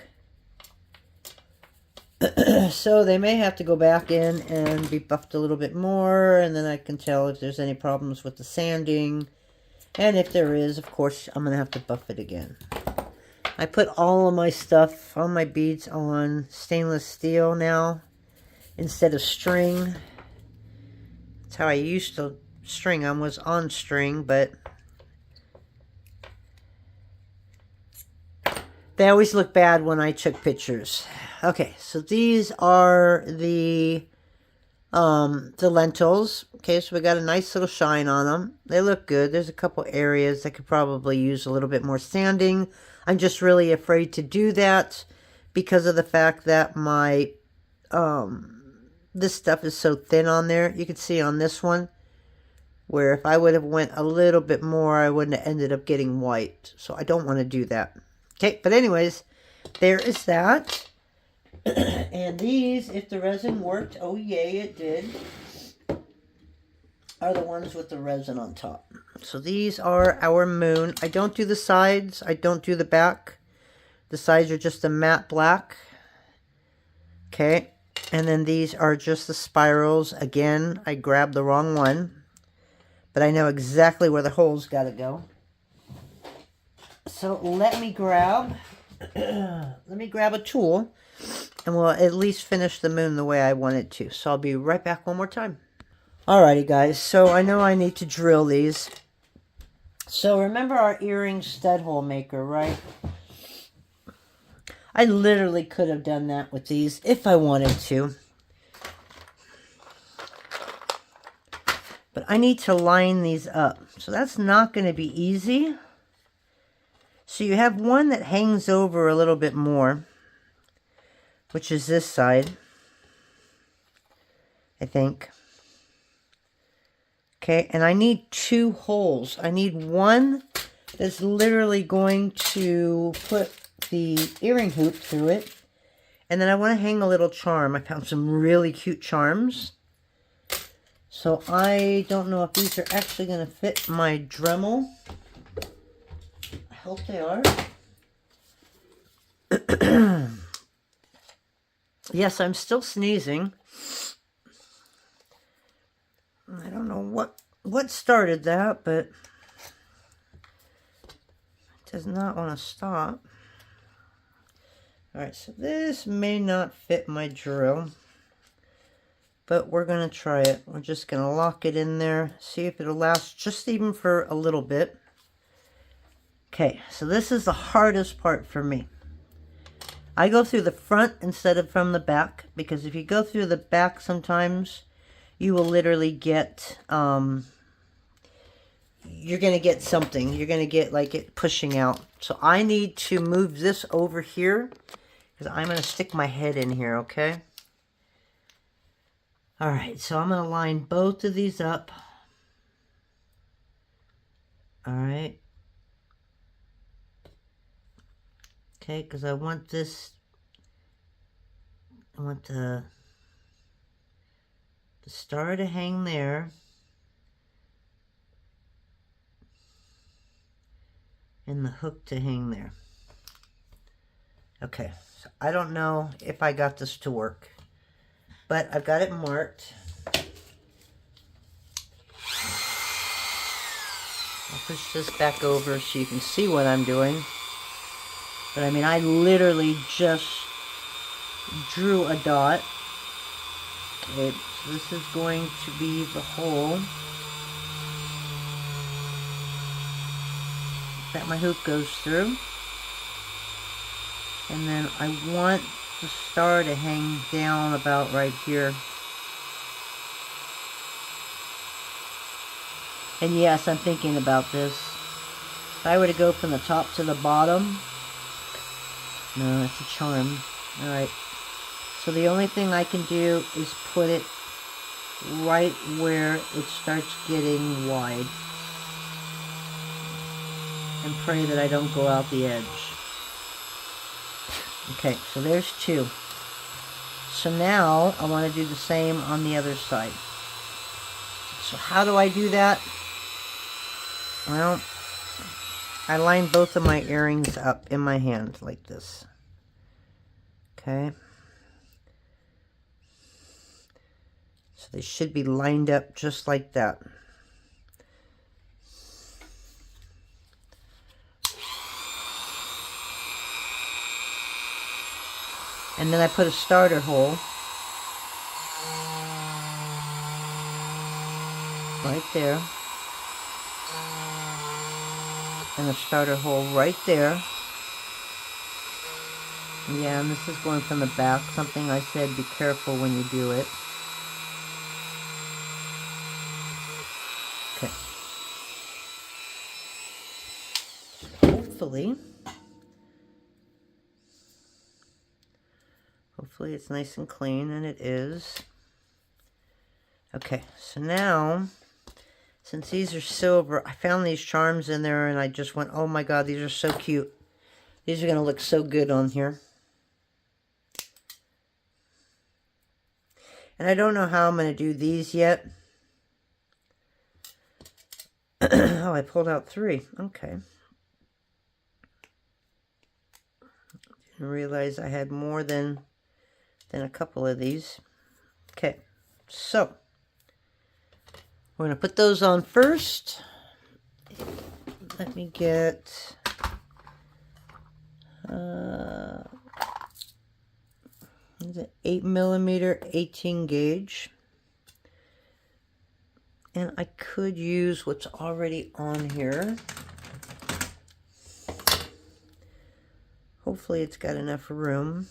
So they may have to go back in and be buffed a little bit more, and then I can tell if there's any problems with the sanding. And if there is, of course, I'm going to have to buff it again. I put all of my stuff, all my beads on stainless steel now instead of string. That's how I used to string them, was on string, but they always look bad when I took pictures. Okay, so these are the lentils. Okay, so we got a nice little shine on them. They look good. There's a couple areas that could probably use a little bit more sanding. I'm just really afraid to do that because of the fact that my this stuff is so thin on there. You can see on this one where if I would have went a little bit more, I wouldn't have ended up getting white. So I don't want to do that. Okay, but anyways, there is that. And these, if the resin worked, oh yay, it did, are the ones with the resin on top. So these are our moon. I don't do the sides. I don't do the back. The sides are just a matte black. Okay, and then these are just the spirals. Again, I grabbed the wrong one, but I know exactly where the holes got to go. So let me grab a tool, and we'll at least finish the moon the way I want it to. So I'll be right back one more time. Alrighty guys, so I know I need to drill these. So remember our earring stud hole maker, right? I literally could have done that with these if I wanted to. But I need to line these up. So that's not going to be easy. So you have one that hangs over a little bit more, which is this side, I think. Okay, and I need two holes. I need one that's literally going to put the earring hoop through it. And then I want to hang a little charm. I found some really cute charms. So I don't know if these are actually going to fit my Dremel. I hope they are. Yes, I'm still sneezing. I don't know what started that, but it does not want to stop. Alright, so this may not fit my drill, but we're going to try it. We're just going to lock it in there, see if it'll last just even for a little bit. Okay, so this is the hardest part for me. I go through the front instead of from the back, because if you go through the back sometimes, you will literally get, you're going to get something. You're going to get like it pushing out. So I need to move this over here, because I'm going to stick my head in here, okay? Alright, so I'm going to line both of these up. Alright. Okay, because I want this, I want the star to hang there. And the hook to hang there. Okay, so I don't know if I got this to work, but I've got it marked. I'll push this back over so you can see what I'm doing. But I mean, I literally just drew a dot. Okay, so this is going to be the hole that my hoop goes through. And then I want the star to hang down about right here. And yes, I'm thinking about this. If I were to go from the top to the bottom, no, it's a charm. Alright. So the only thing I can do is put it right where it starts getting wide. And pray that I don't go out the edge. Okay, so there's two. So now I want to do the same on the other side. So how do I do that? Well, I line both of my earrings up in my hand like this. Okay. So they should be lined up just like that. And then I put a starter hole right there. And a starter hole right there. Yeah, and this is going from the back. Something I said, be careful when you do it. Okay. Hopefully it's nice and clean, and it is. Okay, so now, since these are silver, I found these charms in there, and I just went, oh my god, these are so cute. These are going to look so good on here. And I don't know how I'm going to do these yet. Oh, I pulled out 3. Okay. Didn't realize I had more than a couple of these. Okay, so we're going to put those on first. Let me get is it 8mm 18 gauge, and I could use what's already on here. Hopefully it's got enough room.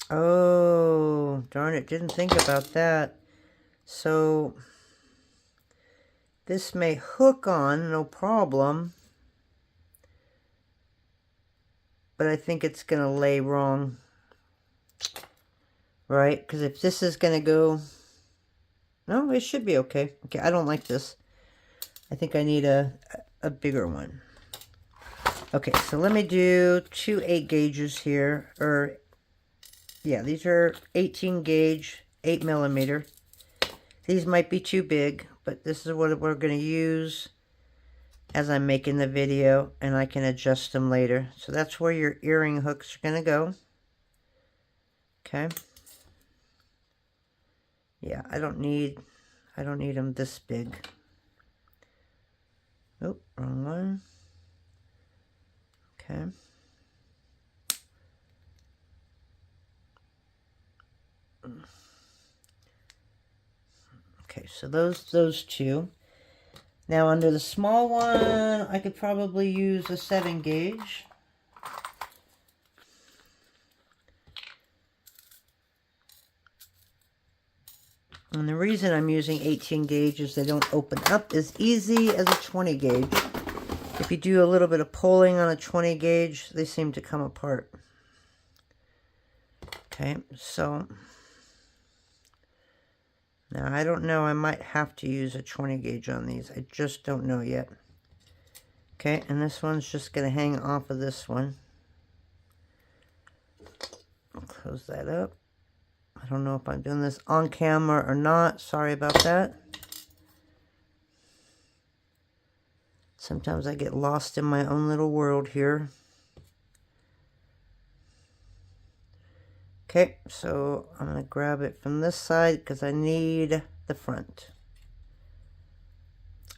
Oh, darn it, didn't think about that. So this may hook on, no problem. But I think it's going to lay wrong. Right? Because if this is going to go... No, it should be okay. Okay, I don't like this. I think I need a bigger one. Okay, so let me do 2 8 gauges here. Or, yeah, these are 18 gauge, 8mm. These might be too big, but this is what we're going to use as I'm making the video, and I can adjust them later. So that's where your earring hooks are going to go. Okay. Yeah, I don't need them this big. Oh, wrong one. Okay. Okay, so those 2. Now under the small one, I could probably use a 7 gauge. And the reason I'm using 18 gauge is they don't open up as easy as a 20 gauge. If you do a little bit of pulling on a 20 gauge, they seem to come apart. Okay, so now I don't know, I might have to use a 20 gauge on these. I just don't know yet. Okay, and this one's just going to hang off of this one. I'll close that up. I don't know if I'm doing this on camera or not. Sorry about that. Sometimes I get lost in my own little world here. Okay, so I'm going to grab it from this side because I need the front.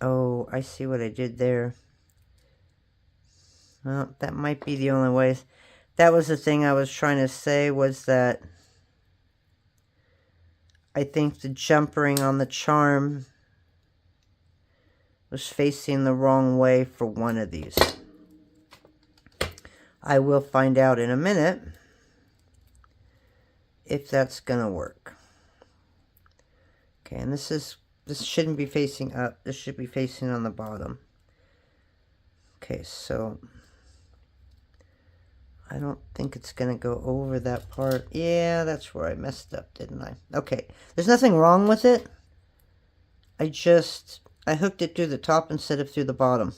Oh, I see what I did there. Well, that might be the only way. That was the thing I was trying to say, was that I think the jump ring on the charm was facing the wrong way for one of these. I will find out in a minute if that's gonna work. Okay, and this shouldn't be facing up. This should be facing on the bottom. Okay, so I don't think it's gonna go over that part. Yeah, that's where I messed up, didn't I? Okay, there's nothing wrong with it. I hooked it through the top instead of through the bottom.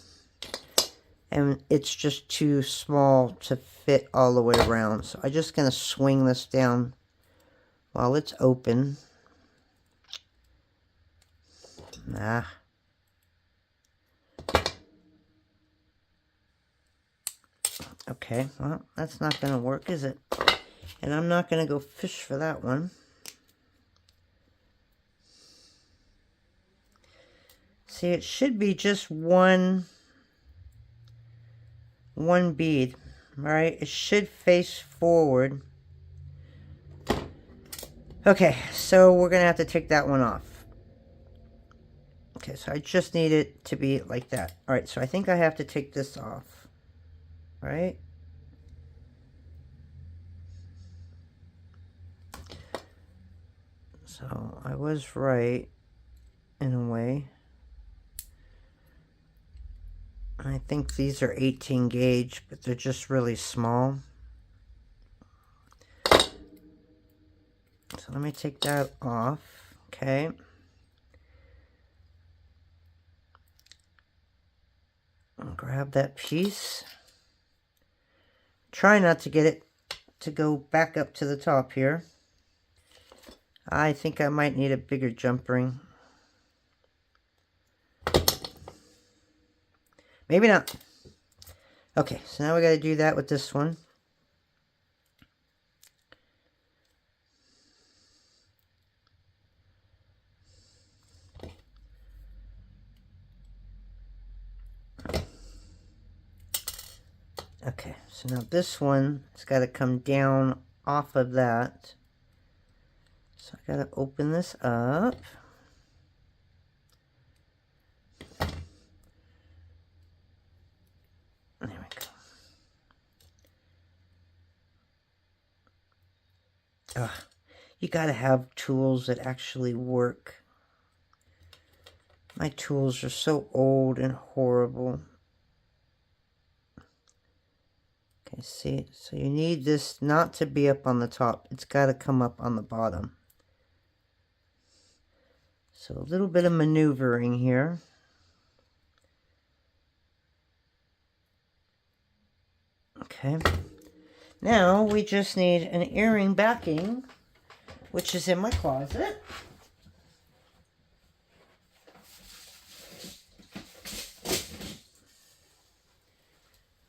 and it's just too small to fit all the way around. So I'm just going to swing this down while it's open. Okay, well, that's not going to work, is it? And I'm not going to go fish for that one. See, it should be just one bead, right? It should face forward. Okay, so we're going to have to take that one off. Okay, so I just need it to be like that. All right, so I think I have to take this off, right? So I was right in a way. I think these are 18 gauge, but they're just really small. So let me take that off. Okay. I'll grab that piece. Try not to get it to go back up to the top here. I think I might need a bigger jump ring. Maybe not. Okay, so now we got to do that with this one. Okay, so now this one has got to come down off of that. So I got to open this up. There we go. Ugh, you got to have tools that actually work. My tools are so old and horrible. Okay, see, so you need this not to be up on the top. It's got to come up on the bottom. So a little bit of maneuvering here. Okay. Now we just need an earring backing, which is in my closet.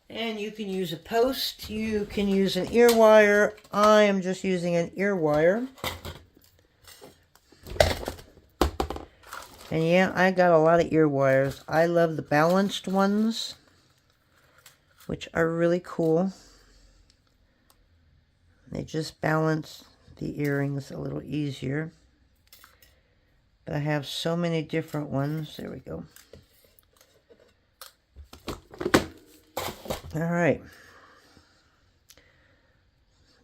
And you can use a post, you can use an ear wire. I am just using an ear wire. And yeah, I got a lot of ear wires. I love the balanced ones, which are really cool. They just balance the earrings a little easier. But I have so many different ones. There we go. All right.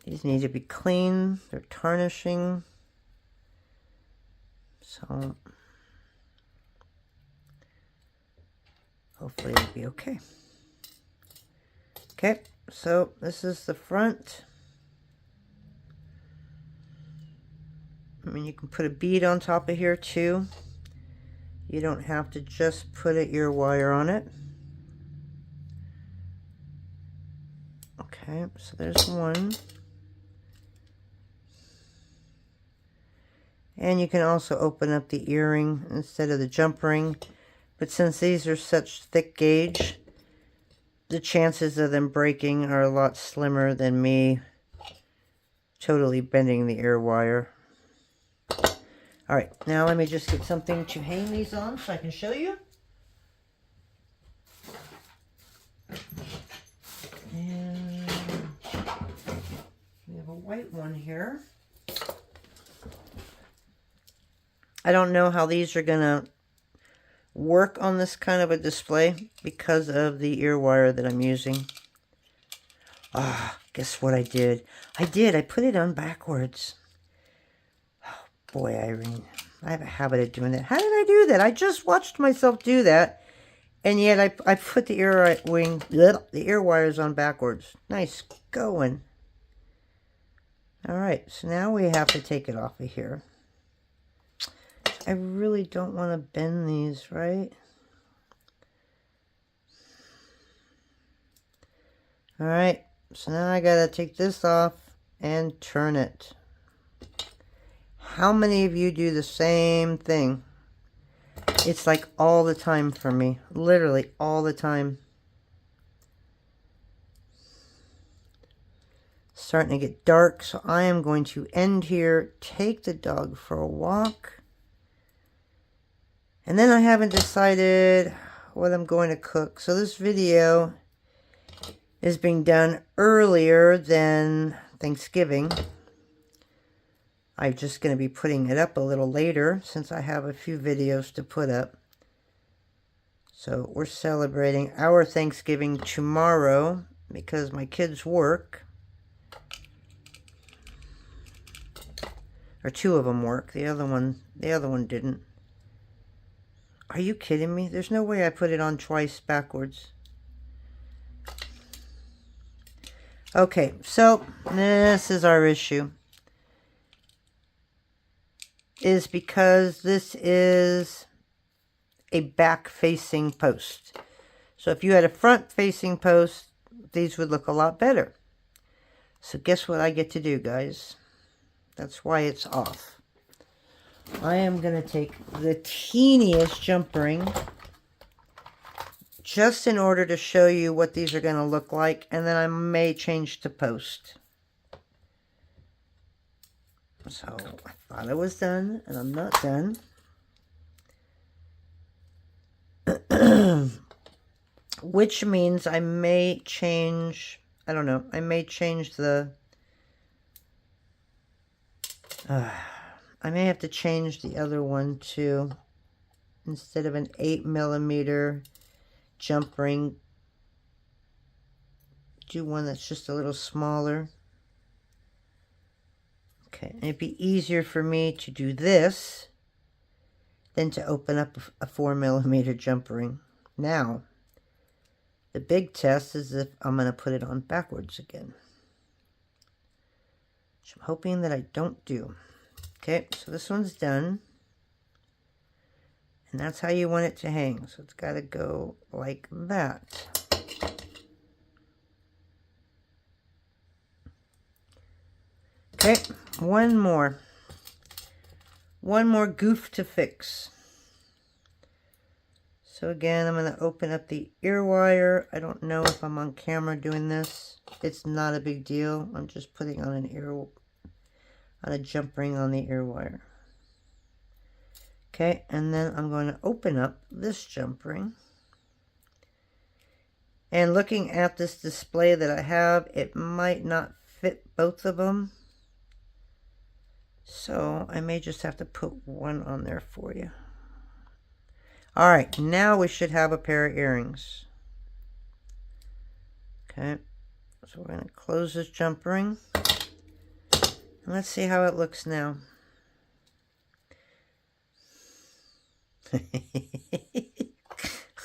These need to be clean. They're tarnishing. So hopefully it'll be okay. Okay, so this is the front. I mean, you can put a bead on top of here too. You don't have to just put an ear wire on it. Okay, so there's one. And you can also open up the earring instead of the jump ring. But since these are such thick gauge, the chances of them breaking are a lot slimmer than me totally bending the ear wire. All right, now let me just get something to hang these on so I can show you. And we have a white one here. I don't know how these are gonna work on this kind of a display because of the ear wire that I'm using. Ah, guess what I did? I put it on backwards. Oh, boy, Irene, I have a habit of doing that. How did I do that? I just watched myself do that, and yet I put the ear wires on backwards. Nice going. All right, so now we have to take it off of here. I really don't want to bend these, right? All right, so now I gotta take this off and turn it. How many of you do the same thing? It's like all the time for me, literally all the time. Starting to get dark, so I am going to end here, take the dog for a walk. And then I haven't decided what I'm going to cook. So this video is being done earlier than Thanksgiving. I'm just going to be putting it up a little later since I have a few videos to put up. So we're celebrating our Thanksgiving tomorrow because my kids work. Or two of them work. The other one didn't. Are you kidding me? There's no way I put it on twice backwards. Okay, so this is our issue. Is because this is a back-facing post. So if you had a front-facing post, these would look a lot better. So guess what I get to do, guys? That's why it's off. I am going to take the teeniest jump ring just in order to show you what these are going to look like, and then I may change to post. So I thought I was done, and I'm not done. Which means I may change, I don't know, I may change the, I may have to change the other one to, instead of an 8mm jump ring, do one that's just a little smaller. Okay, and it'd be easier for me to do this than to open up a 4mm jump ring. Now, the big test is if I'm going to put it on backwards again, which I'm hoping that I don't do. Okay, so this one's done. And that's how you want it to hang. So it's got to go like that. Okay, one more goof to fix. So again, I'm going to open up the ear wire. I don't know if I'm on camera doing this. It's not a big deal. I'm just putting on a jump ring on the ear wire. Okay, and then I'm going to open up this jump ring. And looking at this display that I have, it might not fit both of them. So I may just have to put one on there for you. All right, now we should have a pair of earrings. Okay, so we're going to close this jump ring. And let's see how it looks now.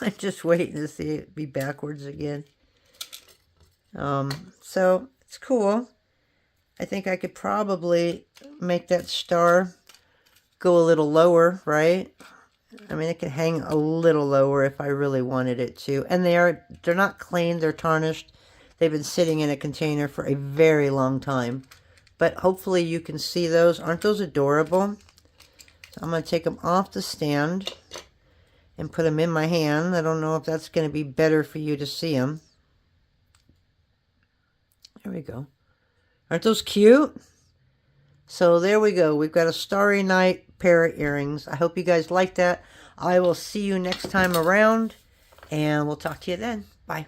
I'm just waiting to see it be backwards again. So it's cool. I think I could probably make that star go a little lower, right? I mean, it can hang a little lower if I really wanted it to. And they're not clean, they're tarnished. They've been sitting in a container for a very long time. But hopefully you can see those. Aren't those adorable? So I'm going to take them off the stand and put them in my hand. I don't know if that's going to be better for you to see them. There we go. Aren't those cute? So there we go. We've got a Starry Night pair of earrings. I hope you guys like that. I will see you next time around, and we'll talk to you then. Bye.